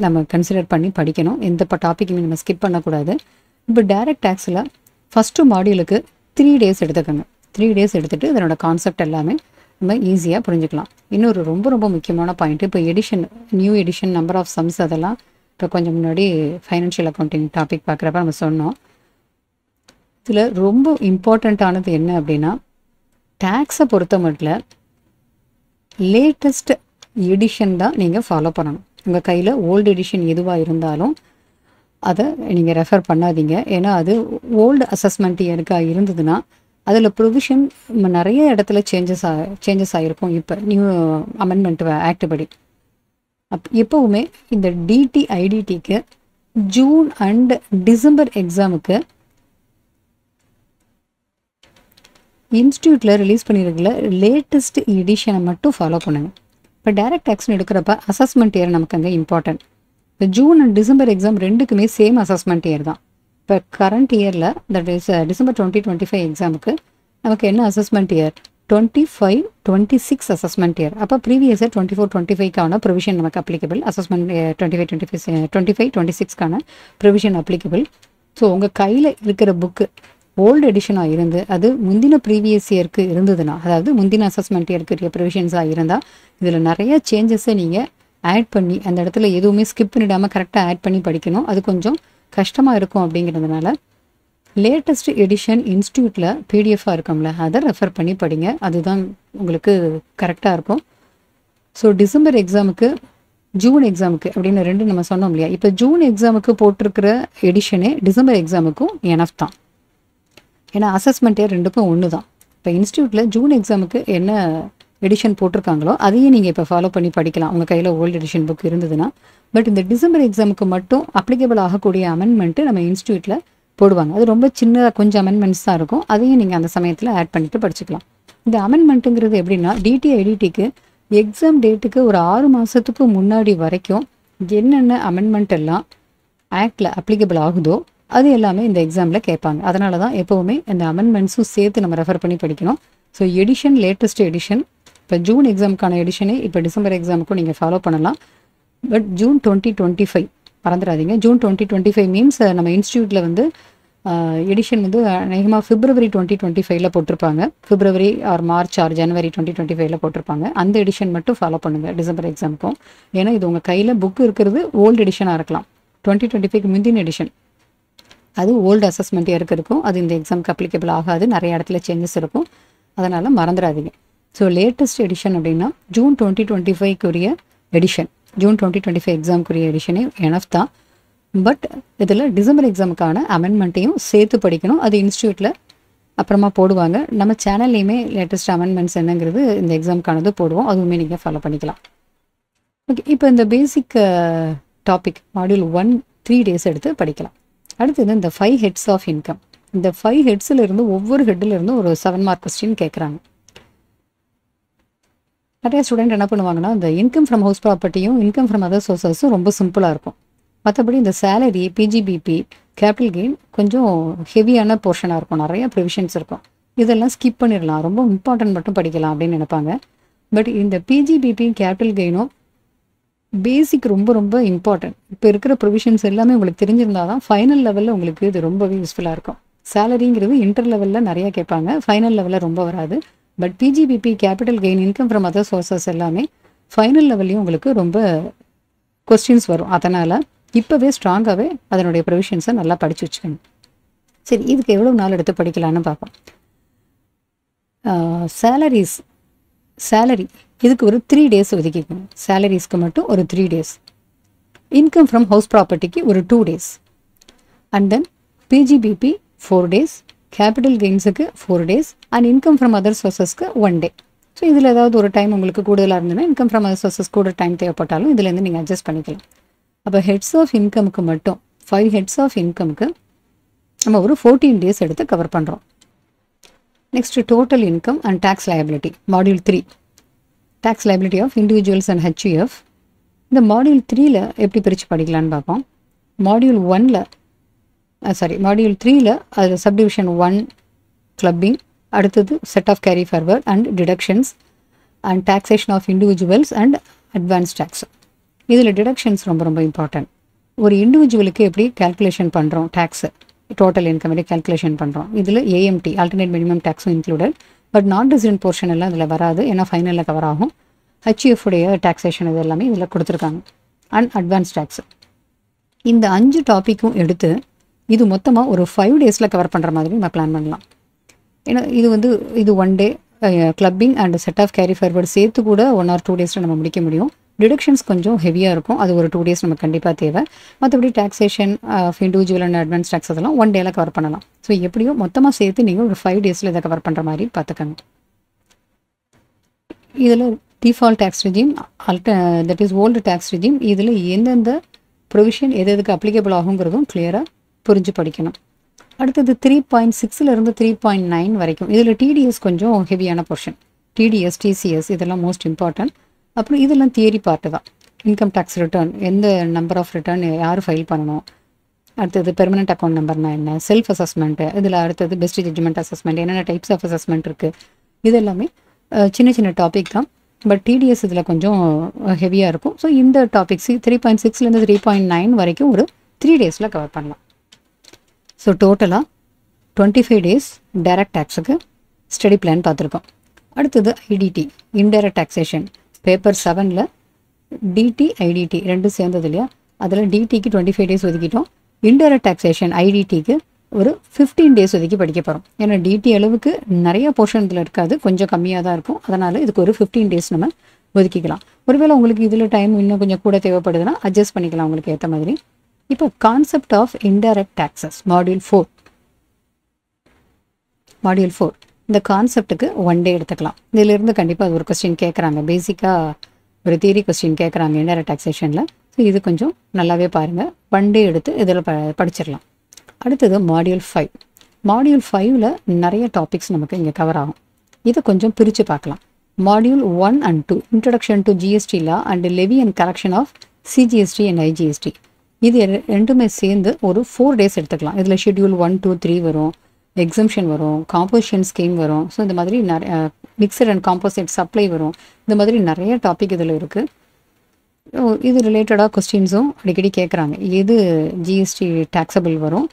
நம்ம கன்சிடர் பண்ணி படிக்கணும். எந்த டாப்பிக்குமே நம்ம ஸ்கிப் பண்ணக்கூடாது. இப்போ டைரக்ட் டேக்ஸில் ஃபஸ்ட்டு மாடியூலுக்கு 3 டேஸ் எடுத்துக்கோங்க. 3 டேஸ் எடுத்துகிட்டு இதனோட கான்செப்ட் எல்லாமே நம்ம ஈஸியாக புரிஞ்சுக்கலாம். இன்னொரு ரொம்ப ரொம்ப முக்கியமான பாயிண்ட்டு, இப்போ edition, new edition, number of sums, அதெல்லாம் இப்போ கொஞ்சம் முன்னாடி ஃபைனான்ஷியல் அக்கௌண்டிங் டாபிக் பார்க்குறப்ப நம்ம சொன்னோம். இதில் ரொம்ப இம்பார்ட்டண்ட்டானது என்ன அப்படின்னா, டேக்ஸை பொறுத்த மட்டும் லேட்டஸ்ட் எடிஷன் தான் நீங்கள் ஃபாலோ பண்ணணும். உங்கள் கையில் ஓல்டு எடிஷன் எதுவாக இருந்தாலும் அதை நீங்கள் ரெஃபர் பண்ணாதீங்க. ஏன்னா அது ஓல்டு அசஸ்மெண்ட் இயருக்காக இருந்ததுன்னா அதில் ப்ரொவிஷன் நிறைய இடத்துல சேஞ்சஸ் ஆகிருக்கும். இப்போ நியூ அமெண்ட்மெண்ட் ஆக்ட் படி எப்போவுமே இந்த டிடி ஐடிடிக்கு ஜூன் அண்ட் டிசம்பர் எக்ஸாமுக்கு இன்ஸ்டியூட்டில் ரிலீஸ் பண்ணியிருக்கல லேட்டஸ்ட் எடிஷனை மட்டும் ஃபாலோ பண்ணுங்கள். இப்போ டைரக்ட் டேக்ஸ்னு எடுக்கிறப்ப அசஸ்மெண்ட் இயர் நமக்கு அங்கே இம்பார்ட்டன்ட். இப்போ ஜூன் அண்ட் டிசம்பர் எக்ஸாம் ரெண்டுக்குமே சேம் அசஸ்மெண்ட் இயர் தான். இப்போ கரண்ட் இயரில் தட் இஸ் டிசம்பர் 2025 எக்ஸாமுக்கு நமக்கு என்ன அசஸ்மெண்ட் இயர்? 25-26 assessment year. அப்போ ப்ரீவியஸ் இயர் 24-25க்கான ப்ரொவிஷன் நமக்கு அப்ளிகபிள். அசஸ்மெண்ட் 25-26க்கான ப்ரொவிஷன் அப்ளிகபிள். ஸோ உங்கள் கையில் இருக்கிற புக்கு ஓல்டு எடிஷனாக இருந்து அது முந்தின ப்ரீவியஸ் இயருக்கு இருந்ததுன்னா, அதாவது முந்தின அசஸ்மெண்ட் இயருக்கு ப்ரொவிஷன்ஸாக இருந்தால் இதில் நிறைய சேஞ்சஸை நீங்கள் ஆட் பண்ணி அந்த இடத்துல எதுவுமே ஸ்கிப் பண்ணிடாமல் கரெக்டாக ஆட் பண்ணி படிக்கணும். அது கொஞ்சம் கஷ்டமாக இருக்கும். அப்படிங்கிறதுனால லேட்டஸ்ட் எடிஷன் இன்ஸ்டியூட்டில் பிடிஎஃபாக இருக்கும்ல, அதை ரெஃபர் பண்ணி படிங்க. அதுதான் உங்களுக்கு கரெக்டாக இருக்கும். ஸோ டிசம்பர் எக்ஸாமுக்கு, ஜூன் எக்ஸாமுக்கு அப்படின்னு ரெண்டு நம்ம சொன்னோம் இல்லையா. இப்போ ஜூன் எக்ஸாமுக்கு போட்டிருக்கிற எடிஷனே டிசம்பர் எக்ஸாமுக்கும் எனஃப் தான். ஏன்னா அசஸ்மெண்ட் இயர் ரெண்டுக்கும் ஒன்று தான். இப்போ இன்ஸ்டியூட்டில் ஜூன் எக்ஸாமுக்கு என்ன எடிஷன் போட்டிருக்காங்களோ அதையே நீங்கள் இப்போ ஃபாலோ பண்ணி படிக்கலாம் உங்கள் கையில் ஓல்டு எடிஷன் புக் இருந்ததுன்னா. பட் இந்த டிசம்பர் எக்ஸாமுக்கு மட்டும் அப்ளிகபிள் ஆகக்கூடிய அமெண்ட்மெண்ட்டு நம்ம இன்ஸ்டியூட்டில் போடுவாங்க. அது ரொம்ப சின்னதாக கொஞ்சம் அமெண்ட்மெண்ட்ஸ் தான் இருக்கும். அதையும் நீங்கள் அந்த சமயத்தில் ஆட் பண்ணிட்டு படிச்சுக்கலாம். இந்த அமெண்ட்மெண்ட்டுங்கிறது எப்படின்னா, டிடி ஐடிடிக்கு எக்ஸாம் டேட்டுக்கு ஒரு 6 மாதத்துக்கு முன்னாடி வரைக்கும் என்னென்ன அமெண்ட்மெண்ட் எல்லாம் ஆக்டில் அப்ளிகபிள் ஆகுதோ அது எல்லாமே இந்த எக்ஸாமில் கேட்பாங்க. அதனால தான் எப்போவுமே இந்த அமெண்ட்மெண்ட்ஸும் சேர்த்து நம்ம ரெஃபர் பண்ணி படிக்கணும். ஸோ எடிஷன், லேட்டஸ்ட் எடிஷன், இப்போ ஜூன் எக்ஸாமுக்கான எடிஷனே இப்போ டிசம்பர் எக்ஸாமுக்கும் நீங்கள் ஃபாலோ பண்ணலாம். பட் ஜூன் 2025 மறந்துடாதீங்க. ஜூன் 2025 மீன்ஸ் நம்ம இன்ஸ்டியூட்டில் வந்து எடிஷன் வந்து அநேகமாக பிப்ரவரி 2025 போட்டிருப்பாங்க. பிப்ரவரி ஆர் மார்ச் ஆர் ஜனவரி 2025 போட்டிருப்பாங்க. அந்த எடிஷன் மட்டும் ஃபாலோ பண்ணுங்கள் டிசம்பர் எக்ஸாமுக்கும். ஏன்னா இது உங்கள் கையில் புக் இருக்கிறது ஓல்டு எடிஷனாக இருக்கலாம். 2025 முந்தின எடிஷன் அது ஓல்டு அசஸ்மெண்ட் இயருக்கு இருக்கும். அது இந்த எக்ஸாமுக்கு அப்ளிகபிள் ஆகாது. நிறைய இடத்துல சேஞ்சஸ் இருக்கும். அதனால் மறந்துடாதீங்க. ஸோ லேட்டஸ்ட் எடிஷன் அப்படின்னா ஜூன் 2025க்குரிய எடிஷன், ஜூன் 2025 எக்ஸாமுக்குரிய எடிஷனே எனஃப் தான். பட் இதில் டிசம்பர் எக்ஸாமுக்கான அமெண்ட்மெண்ட்டையும் சேர்த்து படிக்கணும். அது இன்ஸ்டியூட்டில் அப்புறமா போடுவாங்க. நம்ம சேனல்லையுமே லேட்டஸ்ட் அமெண்ட்மெண்ட்ஸ் என்னங்கிறது இந்த எக்ஸாமுக்கானது போடுவோம். அதுவுமே நீங்கள் ஃபாலோ பண்ணிக்கலாம். ஓகே, இப்போ இந்த பேசிக் டாபிக் மாடியூல் 1 3 டேஸ் எடுத்து படிக்கலாம். அடுத்தது இந்த 5 ஹெட்ஸ் ஆஃப் இன்கம். இந்த 5 ஹெட்ஸில் இருந்து ஒவ்வொரு ஹெட்டில் இருந்து ஒரு 7 மார்க் கொஸ்டின் கேட்குறாங்க. நிறைய ஸ்டூடெண்ட் என்ன பண்ணுவாங்கன்னா, இந்த இன்கம் ஃப்ரம் ஹவுஸ் ப்ராப்பர்ட்டியும் இன்கம் ஃப்ரம் அதர் சோர்ஸஸும் ரொம்ப சிம்பிளாக இருக்கும். மற்றபடி இந்த சேலரி, பிஜிபிபி, கேபிட்டல் கெயின் கொஞ்சம் ஹெவியான போர்ஷனாக இருக்கும். நிறைய ப்ரிவிஷன்ஸ் இருக்கும். இதெல்லாம் ஸ்கிப் பண்ணிடலாம், ரொம்ப இம்பார்ட்டன்ட் மட்டும் படிக்கலாம் அப்படின்னு நினைப்பாங்க. பட் இந்த பிஜிபிபி, கேபிட்டல் கெயினும் பேசிக் ரொம்ப ரொம்ப இம்பார்ட்டன்ட். இப்போ இருக்கிற ப்ரொவிஷன்ஸ் எல்லாமே உங்களுக்கு தெரிஞ்சிருந்தால் தான் ஃபைனல் லெவலில் உங்களுக்கு இது ரொம்பவே யூஸ்ஃபுல்லாக இருக்கும். சேலரிங்கிறது இன்டர் லெவலில் நிறையா கேட்பாங்க, ஃபைனல் லெவலில் ரொம்ப வராது. But PGBP, capital gain, income from other sources எல்லாமே ஃபைனல் லெவல்லையும் உங்களுக்கு ரொம்ப கொஸ்டின்ஸ் வரும். அதனால் இப்போவே ஸ்ட்ராங்காகவே அதனுடைய ப்ரொவிஷன்ஸை நல்லா படித்து வச்சுக்கணும். சரி, இதுக்கு எவ்வளோ நாள் எடுத்து படிக்கலான்னு பார்ப்போம். சேலரி இதுக்கு ஒரு 3 டேஸ் ஒதுக்கிக்கணும். சேலரிஸ்க்கு மட்டும் ஒரு 3 டேஸ், இன்கம் ஃப்ரம் ஹவுஸ் ப்ராப்பர்ட்டிக்கு ஒரு 2 days, and then PGBP 4 days, capital கெயின்ஸுக்கு 4 days, and income from other சோர்சஸ்க்கு 1 டே. ஸோ இதில் ஏதாவது ஒரு டைம் உங்களுக்கு கூடுதலாக இருந்ததுன்னா இன்கம் ஃப்ரம் அதர் சோர்சஸ் கூட டைம் தேவைப்பட்டாலும் இதுலேருந்து நீங்கள் அட்ஜஸ்ட் பண்ணிக்கலாம். அப்போ ஹெட்ஸ் ஆஃப் இன்கமுக்கு மட்டும் 5 ஹெட்ஸ் ஆஃப் இன்கமுக்கு நம்ம ஒரு 14 days எடுத்து கவர் பண்ணுறோம். Next total income and tax liability module 3 tax liability of individuals and HUF. இந்த மாடியூல் 3ல எப்படி பிரித்து படிக்கலான்னு பார்ப்போம். மாடியூல் 3ல அது சப்டிவிஷன் 1 கிளப்பிங், அடுத்தது set off carry forward and deductions and taxation of individuals and advance tax. இதில் டிடக்ஷன்ஸ் ரொம்ப ரொம்ப இம்பார்ட்டன்ட். ஒரு இண்டிவிஜுவலுக்கு எப்படி கேல்குலேஷன் பண்ணுறோம், டேக்ஸு டோட்டல் இன்கம் எப்படி கேல்குலேஷன் பண்ணுறோம். இதில் ஏஎம்டி ஆல்டர்னேட் மினிமம் டேக்ஸும் included. But non resident portion எல்லாம் இதில் வராது, ஏன்னா ஃபைனலில் கவர் ஆகும். ஹெச்யூஎஃப் உடைய டாக்ஸேஷன் இது எல்லாமே இதில் கொடுத்துருக்காங்க. And advance tax. இந்த 5 டாப்பிக்கும் எடுத்து இது மொத்தமாக ஒரு 5 days கவர் பண்ணுற மாதிரி நம்ம பிளான் பண்ணலாம். ஏன்னா இது 1 day clubbing and set off carry forward சேர்த்து கூட 1 or 2 days நம்ம முடிக்க முடியும். டிடக்ஷன்ஸ் கொஞ்சம் ஹெவியாக இருக்கும், அது ஒரு 2 days நமக்கு கண்டிப்பாக தேவை. மற்றபடி taxation of individual and advance tax அதெல்லாம் 1 day கவர் பண்ணலாம். ஸோ எப்படியோ மொத்தமாக சேர்த்து நீங்கள் ஒரு 5 days இதை கவர் பண்ணுற மாதிரி பார்த்துக்கணும். இதில் default tax regime, that is old tax regime, இதில் எந்தெந்த ப்ரொவிஷன் எதுக்கு அப்ளிகபிள் ஆகுங்கிறதும் கிளியராக புரிஞ்சு படிக்கணும். அடுத்தது 3.6 3.9 வரைக்கும் இதில் டிடிஎஸ் கொஞ்சம் ஹெவியான போர்ஷன். டிடிஎஸ், டிசிஎஸ் இதெல்லாம் மோஸ்ட் இம்பார்ட்டன்ட். அப்புறம் இதெல்லாம் தியரி பார்ட்டு தான். இன்கம் டேக்ஸ் ரிட்டர்ன், எந்த நம்பர் ஆஃப் ரிட்டர்ன் யார் ஃபைல் பண்ணணும், அடுத்தது பெர்மனெண்ட் அக்கௌண்ட் நம்பர்னா என்ன, செல்ஃப் அசஸ்மெண்ட்டு, இதில் அடுத்தது பெஸ்ட் ஜட்ஜ்மெண்ட் அசஸ்மெண்ட், என்னென்ன டைப்ஸ் ஆஃப் அசஸ்மெண்ட் இருக்குது, இது எல்லாமே சின்ன சின்ன டாபிக் தான். பட் டிடிஎஸ் இதில் கொஞ்சம் ஹெவியாக இருக்கும். ஸோ இந்த டாபிக்ஸ் 3.6 3.9 வரைக்கும் ஒரு 3 days கவர் பண்ணலாம். ஸோ டோட்டலாக 25 days டைரக்ட் டேக்ஸுக்கு ஸ்டடி பிளான் பார்த்துருக்கோம். அடுத்தது ஐடிடி இன்டைரக்ட் டாக்ஸேஷன் பேப்பர் 7ல் டிடி ஐடிடி ரெண்டும் சேர்ந்தது இல்லையா, அதில் டிடிக்கு 25 days ஒதுக்கிட்டோம். இன்டைரக்ட் டாக்ஸேஷன் ஐடிடிக்கு ஒரு 15 days ஒதுக்கி படிக்க போகிறோம். ஏன்னா டிடி அளவுக்கு நிறைய போர்ஷன் இதில் இருக்காது, கொஞ்சம் கம்மியாக தான் இருக்கும். அதனால் இதுக்கு ஒரு 15 days நம்ம ஒதுக்கிக்கலாம். ஒருவேளை உங்களுக்கு இதில் டைம் இன்னும் கொஞ்சம் கூட தேவைப்படுதுன்னா அட்ஜஸ்ட் பண்ணிக்கலாம் உங்களுக்கு ஏற்ற மாதிரி. இப்போ concept of indirect taxes module 4 இந்த கான்செப்டுக்கு 1 day எடுத்துக்கலாம். இதிலிருந்து கண்டிப்பாக அது ஒரு கொஸ்டின் கேட்குறாங்க, பேசிக்காக ஒரு தியரி கொஸ்டின் கேட்குறாங்க இன்டைரக்ட் டாக்ஸேஷனில். ஸோ இது கொஞ்சம் நல்லாவே பாருங்கள், 1 day எடுத்து இதில் படிச்சிடலாம். அடுத்தது மாடியூல் 5ல் நிறைய டாபிக்ஸ் நமக்கு இங்கே கவர் ஆகும். இதை கொஞ்சம் பிரித்து பார்க்கலாம். Module 1 and 2 introduction to GST law and levy and correction of CGST and IGST. இது ரெண்டுமே சேர்ந்து ஒரு 4 days எடுத்துக்கலாம். இதில் ஷெட்யூல் 1, 2, 3 வரும், எக்ஸம்ஷன் வரும், காம்போசிஷன் ஸ்கீம் வரும். ஸோ இந்த மாதிரி நிறைய மிக்சட் அண்ட் காம்போசிட் சப்ளை வரும். இந்த மாதிரி நிறைய டாபிக் இதில் இருக்குது. இது ரிலேட்டடாக கொஸ்டின்ஸும் அடிக்கடி கேட்குறாங்க. எது ஜிஎஸ்டி டேக்ஸபிள் வரும்,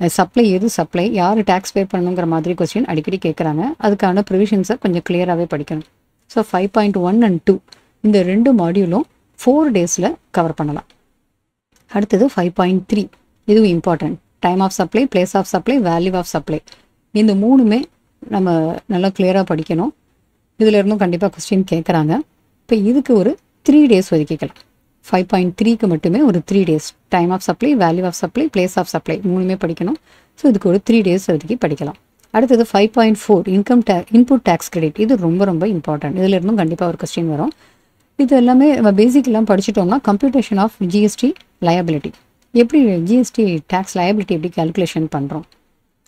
சப்ளை எது சப்ளை, யார் டேக்ஸ் பே பண்ணணுங்கிற மாதிரி கொஸ்டின் அடிக்கடி கேட்குறாங்க. அதுக்கான ப்ரிவிஷன்ஸை கொஞ்சம் கிளியராகவே படிக்கணும். ஸோ 5.1 and 2 இந்த 2 மாடியூலும் 4 days கவர் பண்ணலாம். அடுத்தது 5.3 இதுவும் important. Time of supply, place of supply, value of supply, இந்த 3மே நம்ம நல்லா கிளியராக படிக்கணும். இதில் இருந்தும் கண்டிப்பாக கொஸ்டின் கேட்குறாங்க. இப்போ இதுக்கு ஒரு 3 days ஒதுக்கிக்கலாம். 5.3க்கு மட்டுமே ஒரு 3 days. Time of supply, value of supply, place of supply 3மே படிக்கணும். ஸோ இதுக்கு ஒரு 3 days ஒதுக்கி படிக்கலாம். அடுத்தது 5.4 இன்புட் டேக்ஸ் கிரெடிட். இது ரொம்ப ரொம்ப இம்பார்ட்டன்ட். இதில் இருந்தும் கண்டிப்பாக ஒரு கொஸ்டின் வரும். இது எல்லாமே நம்ம பேசிக்கெல்லாம் படிச்சுட்டோம்னா கம்ப்யூட்டேஷன் ஆஃப் ஜிஎஸ்டி லயபிலிட்டி, எப்படி ஜிஎஸ்டி டேக்ஸ் லயபிலிட்டி எப்படி கால்குலேஷன் பண்ணுறோம்.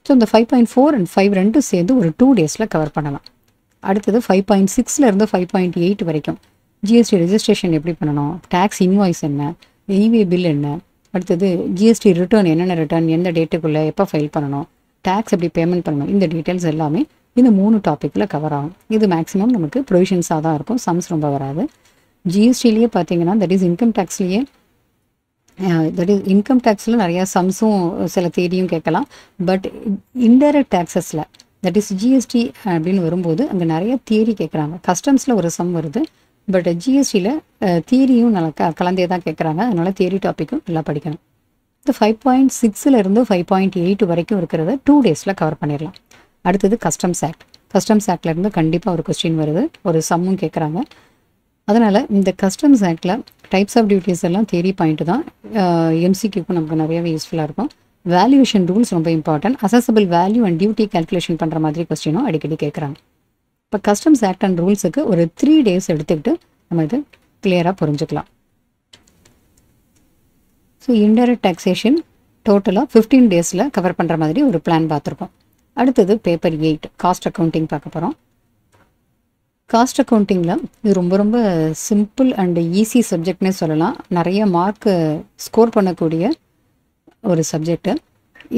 ஸோ இந்த 5.4 and 5 ரெண்டும் சேர்ந்து ஒரு 2 days கவர் பண்ணலாம். அடுத்தது 5.6 5.8 வரைக்கும் ஜிஎஸ்டி ரெஜிஸ்ட்ரேஷன் எப்படி பண்ணணும், டேக்ஸ் இன்வாய்ஸ் என்ன, இவே பில் என்ன, அடுத்தது ஜிஎஸ்டி ரிட்டர்ன் என்னென்ன ரிட்டர்ன் எந்த டேட்டுக்குள்ளே எப்போ ஃபைல் பண்ணணும், டேக்ஸ் எப்படி பேமெண்ட் பண்ணணும், இந்த டீட்டெயில்ஸ் எல்லாமே இந்த 3 டாப்பிக்கில் கவர் ஆகும். இது மேக்ஸிமம் நமக்கு ப்ரொவிஷன்ஸாக தான் இருக்கும், சம்ஸ் ரொம்ப வராது. ஜிஎஸ்டிலேயே பார்த்தீங்கன்னா தட் இஸ் இன்கம் டேக்ஸ்லேயே இன்கம் டேக்ஸில் நிறையா சம்ஸும் சில தேதியும் கேட்கலாம். பட் இன்டைரக்ட் டேக்ஸஸில் தட் இஸ் ஜிஎஸ்டி அப்படின்னு வரும்போது அங்கே நிறைய தியரி கேட்குறாங்க. கஸ்டம்ஸில் ஒரு சம் வருது, பட் ஜிஎஸ்டியில் தியரியும் நல்லா கலந்தே தான் கேட்குறாங்க. அதனால் தியரி டாப்பிக்கும் நல்லா படிக்கணும். இந்த 5.6 5.8 வரைக்கும் இருக்கிறத 2 days கவர் பண்ணிடலாம். அடுத்தது கஸ்டம்ஸ் ஆக்ட். கஸ்டம்ஸ் ஆக்ட்லேருந்து கண்டிப்பாக ஒரு கொஸ்டின் வருது, ஒரு சம்மும் கேட்குறாங்க. அதனால் இந்த கஸ்டம்ஸ் ஆக்டில் டைப்ஸ் ஆஃப் டியூட்டிஸ் எல்லாம் தியரி பாயிண்ட் தான். எம்சிக்யூக்கும் நமக்கு நிறையவே யூஸ்ஃபுல்லாக இருக்கும். வேல்யூவேஷன் ரூல்ஸ் ரொம்ப important. Accessible value and duty calculation பண்ணுற மாதிரி கொஸ்டினும் அடிக்கடி கேட்குறாங்க. இப்போ கஸ்டம்ஸ் ஆக்ட் அண்ட் ரூல்ஸுக்கு ஒரு 3 days எடுத்துக்கிட்டு நம்ம இது கிளியராக புரிஞ்சுக்கலாம். ஸோ இன்டைரக்ட் டாக்ஸேஷன் டோட்டலாக 15 டேஸில் கவர் பண்ணுற மாதிரி ஒரு பிளான் பார்த்துருக்கோம். அடுத்தது பேப்பர் 8 காஸ்ட் அக்கௌண்டிங் பார்க்க போகிறோம். காஸ்ட் அக்கௌண்டிங்கில் இது ரொம்ப ரொம்ப சிம்பிள் அண்ட் ஈஸி சப்ஜெக்ட்னே சொல்லலாம். நிறைய மார்க்கு ஸ்கோர் பண்ணக்கூடிய ஒரு சப்ஜெக்டு.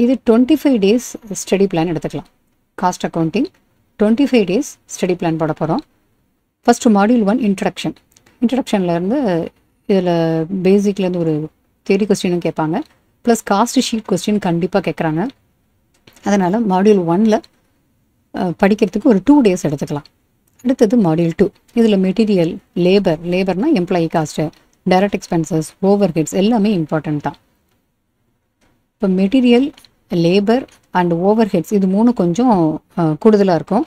இது 25 டேஸ் ஸ்டடி பிளான் எடுத்துக்கலாம். Cost accounting 25 days study plan போட போகிறோம். ஃபஸ்ட்டு மாடியூல் 1 இன்ட்ரடக்ஷன்லேருந்து இதில் பேசிக்லேருந்து ஒரு தியரி கொஸ்டினும் கேட்பாங்க, ப்ளஸ் காஸ்ட் ஷீட் கொஸ்டின் கண்டிப்பாக கேட்குறாங்க. அதனால் மாடியூல் 1 படிக்கிறதுக்கு ஒரு 2 டேஸ் எடுத்துக்கலாம். அடுத்தது மாடியூல் 2, இதில் மெட்டீரியல், லேபர்னால் employee cost, direct expenses, overheads எல்லாமே இம்பார்ட்டன்ட் தான். இப்போ material, labour and overheads இது 3 கொஞ்சம் கூடுதலாக இருக்கும்.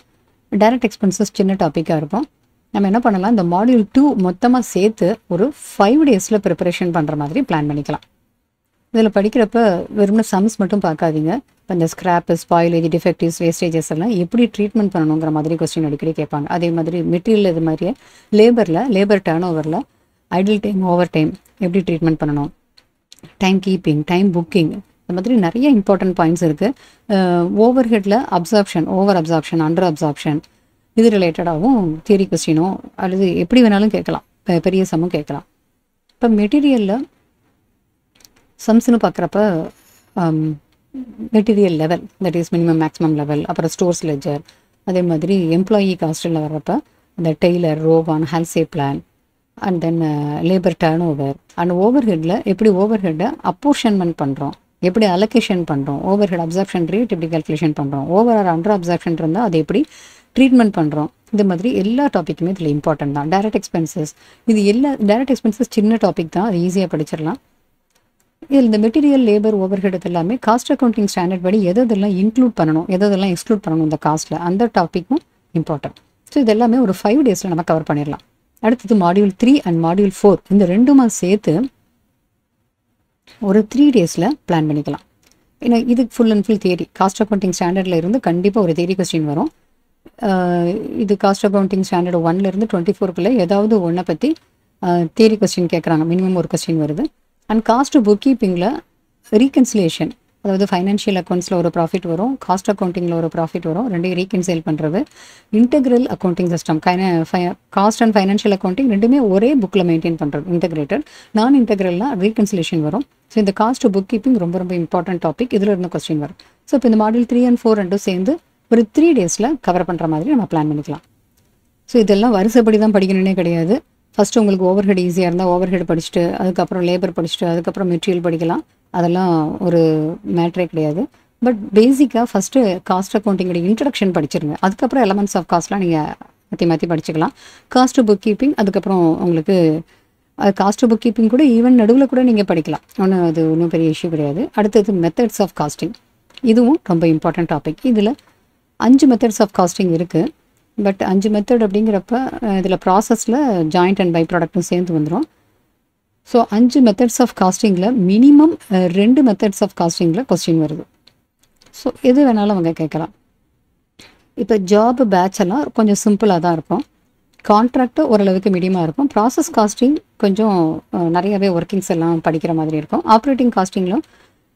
டைரக்ட் எக்ஸ்பென்சஸ் சின்ன டாப்பிக்காக இருக்கும். நம்ம என்ன பண்ணலாம், இந்த மாடியூல் 2 மொத்தமாக சேர்த்து ஒரு 5 டேஸில் ப்ரிப்பரேஷன் பண்ணுற மாதிரி பிளான் பண்ணிக்கலாம். இதில் படிக்கிறப்ப வெறும்னா சம்ஸ் மட்டும் பார்க்காதீங்க. இப்போ இந்த ஸ்கிராப்பு, ஸ்பாயிலேஜ், டிஃபெக்டிவ்ஸ், வேஸ்டேஜஸ் எல்லாம் எப்படி ட்ரீட்மெண்ட் பண்ணணுங்கிற மாதிரி கொஸ்டின் அடிக்கடி கேட்பாங்க. அதே மாதிரி மெட்டீரியல் இது மாதிரியே லேபர் டர்ன் ஓவரில் ஐடில் டைம், ஓவர் டைம் எப்படி ட்ரீட்மெண்ட் பண்ணணும், டைம் கீப்பிங், டைம் புக்கிங், இந்த மாதிரி நிறைய இம்பார்ட்டன்ட் பாயிண்ட்ஸ் இருக்குது. ஓவர் ஹெட்டில் ஓவர் அப்சார்ப்ஷன், அண்டர் அப்சார்ப்ஷன் இது ரிலேட்டடாகவும் தியரி கொஸ்டினோ அல்லது எப்படி வேணாலும் கேட்கலாம், பெரிய சம்மும் கேட்கலாம். இப்போ மெட்டீரியலில் சம்ஸ்னு பார்க்குறப்ப material level, that is minimum maximum level, அப்புறம் ஸ்டோர்ஸ் லெஜர், அதே மாதிரி எம்ப்ளாயி காஸ்ட்டில் வர்றப்ப இந்த Taylor, Rowan, Halsey plan, and then labour turnover and ஓவர் ஹெட்டில் எப்படி ஓவர் ஹெட்டை அப்போர்ஷன்மெண்ட் பண்ணுறோம், எப்படி அலோகேஷன் பண்ணுறோம், ஓவர் ஹெட் அப்சார்ப்ஷன் ரேட் எப்படி கால்குலேஷன் பண்ணுறோம், ஓவர் ஆர் அண்டர் அப்சார்ப்ஷன் இருந்தால் அதை எப்படி ட்ரீட்மெண்ட் பண்ணுறோம். இந்த மாதிரி எல்லா டாப்பிக்குமே இதில் இம்பார்ட்டன்ட் தான். டைரக்ட் எக்ஸ்பென்சஸ் இது டைரக்ட் எக்ஸ்பென்சஸ் சின்ன டாபிக் தான், அது ஈஸியாக படிச்சிடலாம். இதில் இந்த மெட்டீரியல், லேபர், ஓவர் ஹெட் எல்லாமே காஸ்ட் அக்கௌண்டிங் ஸ்டாண்டர்ட் படி எதெல்லாம் இன்க்ளூட் பண்ணணும், எதெல்லாம் எக்ஸ்க்ளூட் பண்ணணும் இந்த காஸ்ட்டில், அந்த டாப்பிக்கும் இம்பார்ட்டன்ட். ஸோ இது எல்லாமே ஒரு 5 டேஸில் நம்ம கவர் பண்ணிடலாம். அடுத்தது மாடியூல் 3 அண்ட் மாடியூல் 4 இந்த 2மா சேர்த்து ஒரு 3 டேஸில் பிளான் பண்ணிக்கலாம். ஏன்னா இதுக்கு full and full theory. Cost accounting ஸ்டாண்டர்டில் இருந்து கண்டிப்பாக ஒரு தியரி கொஸ்டின் வரும். இது காஸ்ட் அக்கௌண்டிங் ஸ்டாண்டர்ட் 1லேருந்து 24க்குள்ளே ஏதாவது ஒன்றை பற்றி தியரி கொஸ்டின் கேட்குறாங்க, மினிமம் ஒரு கொஸ்டின் வருது. அண்ட் காஸ்ட் புக் கீப்பிங்கில் ரீகன்சிலேஷன், அதாவது ஃபைனான்ஷியல் அக்கௌண்ட்ஸில் ஒரு ப்ராஃபிட் வரும், காஸ்ட் அக்கௌண்டிங்கில் ஒரு ப்ராஃபிட் வரும், ரெண்டையும் ரீகன்சைல் பண்ணுறது. Integral accounting system, cost and financial accounting ரெண்டுமே ஒரே புக்கில் மெயின்டைன் பண்ணுறது இன்டெகிரேட்டட். நான் இன்டெக்ரல்னால் ரீகன்சிலேஷன் வரும். ஸோ இந்த காஸ்ட் புக் கீப்பிங் ரொம்ப ரொம்ப இம்பார்ட்டன்ட் டாபிக், இதில் இருந்து கொஸ்டின் வரும். ஸோ இப்போ இந்த மாடியூல் 3 and 4 ரெண்டும் சேர்ந்து ஒரு 3 டேஸில் கவர் பண்ணுற மாதிரி நம்ம பிளான் பண்ணிக்கலாம். ஸோ இதெல்லாம் வரிசைப்படி தான் படிக்கணுன்னே கிடையாது. ஃபஸ்ட்டு உங்களுக்கு ஓவர் ஹெட் ஈஸியாக இருந்தால் ஓவர் ஹெட் படிச்சுட்டு, அதுக்கப்புறம் லேபர் படிச்சுட்டு, அதுக்கப்புறம் மெட்டீரியல் படிக்கலாம். அதெல்லாம் ஒரு மேட்ரே கிடையாது. பட் பேசிக்காக ஃபஸ்ட்டு காஸ்ட் அக்கௌண்டிங்கோட இன்ட்ரடக்ஷன் படிச்சிருங்க. அதுக்கப்புறம் எலமெண்ட்ஸ் ஆஃப் காஸ்ட்லாம் நீங்கள் மாற்றி படிச்சுக்கலாம். காஸ்ட் புக் கீப்பிங், அதுக்கப்புறம் உங்களுக்கு காஸ்ட் புக் கீப்பிங் கூட ஈவன் நடுவில் கூட நீங்கள் படிக்கலாம், அது ஒன்றும் பெரிய இஷ்யூ கிடையாது. அடுத்தது மெத்தட்ஸ் ஆஃப் காஸ்டிங், இதுவும் ரொம்ப இம்பார்ட்டன்ட் டாபிக். இதில் 5 மெத்தட்ஸ் ஆஃப் காஸ்டிங் இருக்குது. பட் 5 மெத்தட் அப்படிங்கிறப்ப இதில் ப்ராசஸில் ஜாயிண்ட் அண்ட் பை ப்ராடக்ட்டும் சேர்ந்து வந்துடும். ஸோ 5 மெத்தட்ஸ் ஆஃப் காஸ்டிங்கில் மினிமம் 2 மெத்தட்ஸ் ஆஃப் காஸ்டிங்கில் கொஸ்டின் வருது. ஸோ எது வேணாலும் அவங்க கேட்கலாம். இப்போ ஜாப் பேட்ச் எல்லாம் கொஞ்சம் சிம்பிளாக தான் இருக்கும். கான்ட்ராக்டு ஓரளவுக்கு மீடியமாக இருக்கும். ப்ராசஸ் காஸ்டிங் கொஞ்சம் நிறையாவே ஒர்க்கிங்ஸ் எல்லாம் படிக்கிற மாதிரி இருக்கும். ஆப்ரேட்டிங் காஸ்டிங்கிலும்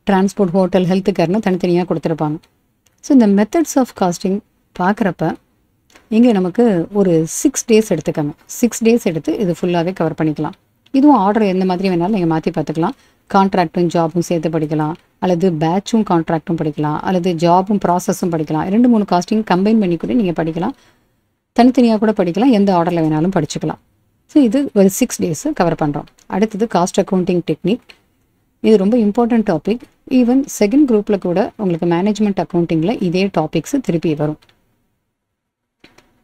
டிரான்ஸ்போர்ட், ஹோட்டல், ஹெல்த் கேர்னு தனித்தனியாக கொடுத்துருப்பாங்க. ஸோ இந்த மெத்தட்ஸ் ஆஃப் காஸ்டிங் பார்க்குறப்ப இங்கே நமக்கு ஒரு 6 டேஸ் எடுத்துக்கோங்க. 6 டேஸ் எடுத்து இது ஃபுல்லாகவே கவர் பண்ணிக்கலாம். இதுவும் ஆர்டர் எந்த மாதிரி வேணாலும் நீங்கள் மாற்றி பார்த்துக்கலாம். கான்ட்ராக்டும் ஜாபும் சேர்த்து படிக்கலாம், அல்லது பேட்சும் கான்ட்ராக்டும் படிக்கலாம், அல்லது ஜாபும் ப்ராசஸும் படிக்கலாம். 2-3 காஸ்டிங் கம்பைன் பண்ணி கூட நீங்கள் படிக்கலாம், தனித்தனியாக கூட படிக்கலாம், எந்த ஆர்டரில் வேணாலும் படிச்சுக்கலாம். ஸோ இது ஒரு 6 டேஸு கவர் பண்ணுறோம். அடுத்தது காஸ்ட் அக்கௌண்டிங் டெக்னிக், இது ரொம்ப இம்பார்ட்டன்ட் டாபிக். ஈவன் செகண்ட் குரூப்பில் கூட உங்களுக்கு மேனேஜ்மெண்ட் அக்கௌண்டிங்கில் இதே டாபிக்ஸு திருப்பி வரும்.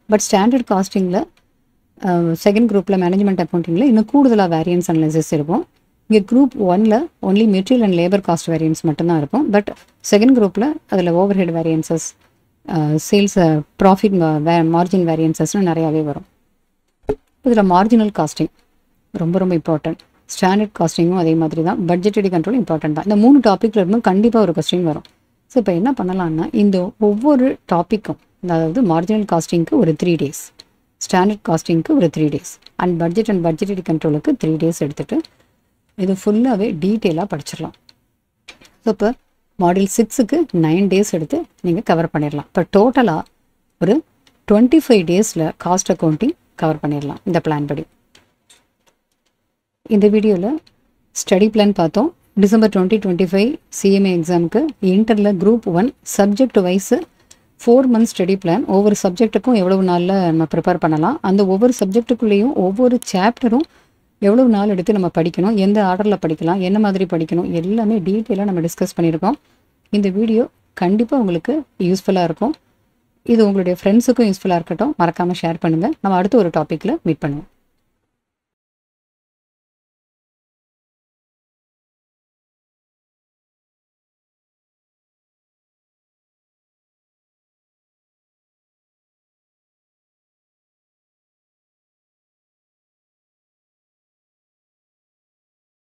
பட் ஸ்டாண்டர்ட் காஸ்டிங்கில் செகண்ட் குரூப்பில் மேனேஜ்மெண்ட் அக்கௌண்டிங்கில் இன்னும் கூடுதலாக வேரியன்ஸ் அனலைசிஸ் இருக்கும். இங்கே குரூப் 1ல் only material and labour cost variance மட்டும்தான் இருக்கும். பட் செகண்ட் குரூப்பில் அதில் overhead variances, sales profit margin வேரியன்சஸ்னு நிறையாவே வரும். இதில் மார்ஜினல் காஸ்டிங் ரொம்ப ரொம்ப இம்பார்ட்டன்ட். ஸ்டாண்டர்ட் காஸ்டிங்கும் அதே மாதிரி தான். பட்ஜெட்டரி கண்ட்ரோல் இம்பார்ட்டன்ட் தான். இந்த 3 டாப்பிக்கில் இருந்தும் கண்டிப்பாக ஒரு கொஸ்டின் வரும். ஸோ இப்போ என்ன பண்ணலான்னா, இந்த ஒவ்வொரு டாப்பிக்கும், அதாவது மார்ஜினல் காஸ்டிங்க்கு ஒரு 3 டேஸ், ஸ்டாண்டர்ட் காஸ்டிங்க்கு ஒரு 3 டேஸ், அண்ட் பட்ஜெட்டரி கண்ட்ரோலுக்கு 3 டேஸ் எடுத்துகிட்டு இது ஃபுல்லாகவே டீட்டெயிலாக படிச்சிடலாம். ஸோ அப்போ மாடியூல் 6க்கு 9 டேஸ் எடுத்து நீங்கள் கவர் பண்ணிடலாம். இப்போ டோட்டலாக ஒரு 25 டேஸில் காஸ்ட் அக்கௌண்டிங் கவர் பண்ணிடலாம் இந்த பிளான் படி. இந்த வீடியோவில் ஸ்டடி பிளான் பார்த்தோம். டிசம்பர் 2025 சிஎம்ஏ எக்ஸாமுக்கு இன்டரில் group 1 subject wise 4 months study plan. ஒவ்வொரு சப்ஜெக்ட்டுக்கும் எவ்வளவு நாளில் நம்ம ப்ரிப்பேர் பண்ணலாம், அந்த ஒவ்வொரு சப்ஜெக்ட்டுக்குள்ளேயும் ஒவ்வொரு சாப்டரும் எவ்வளவு நாள் எடுத்து நம்ம படிக்கணும், எந்த ஆர்டரில் படிக்கலாம், என்ன மாதிரி படிக்கணும், எல்லாமே டீட்டெயிலாக நம்ம டிஸ்கஸ் பண்ணியிருக்கோம். இந்த வீடியோ கண்டிப்பாக உங்களுக்கு யூஸ்ஃபுல்லாக இருக்கும். இது உங்களுடைய ஃப்ரெண்ட்ஸுக்கும் யூஸ்ஃபுல்லாக இருக்கட்டும். மறக்காமல் ஷேர் பண்ணுங்கள். நம்ம அடுத்த ஒரு டாப்பிக்கில் மீட் பண்ணுவோம்.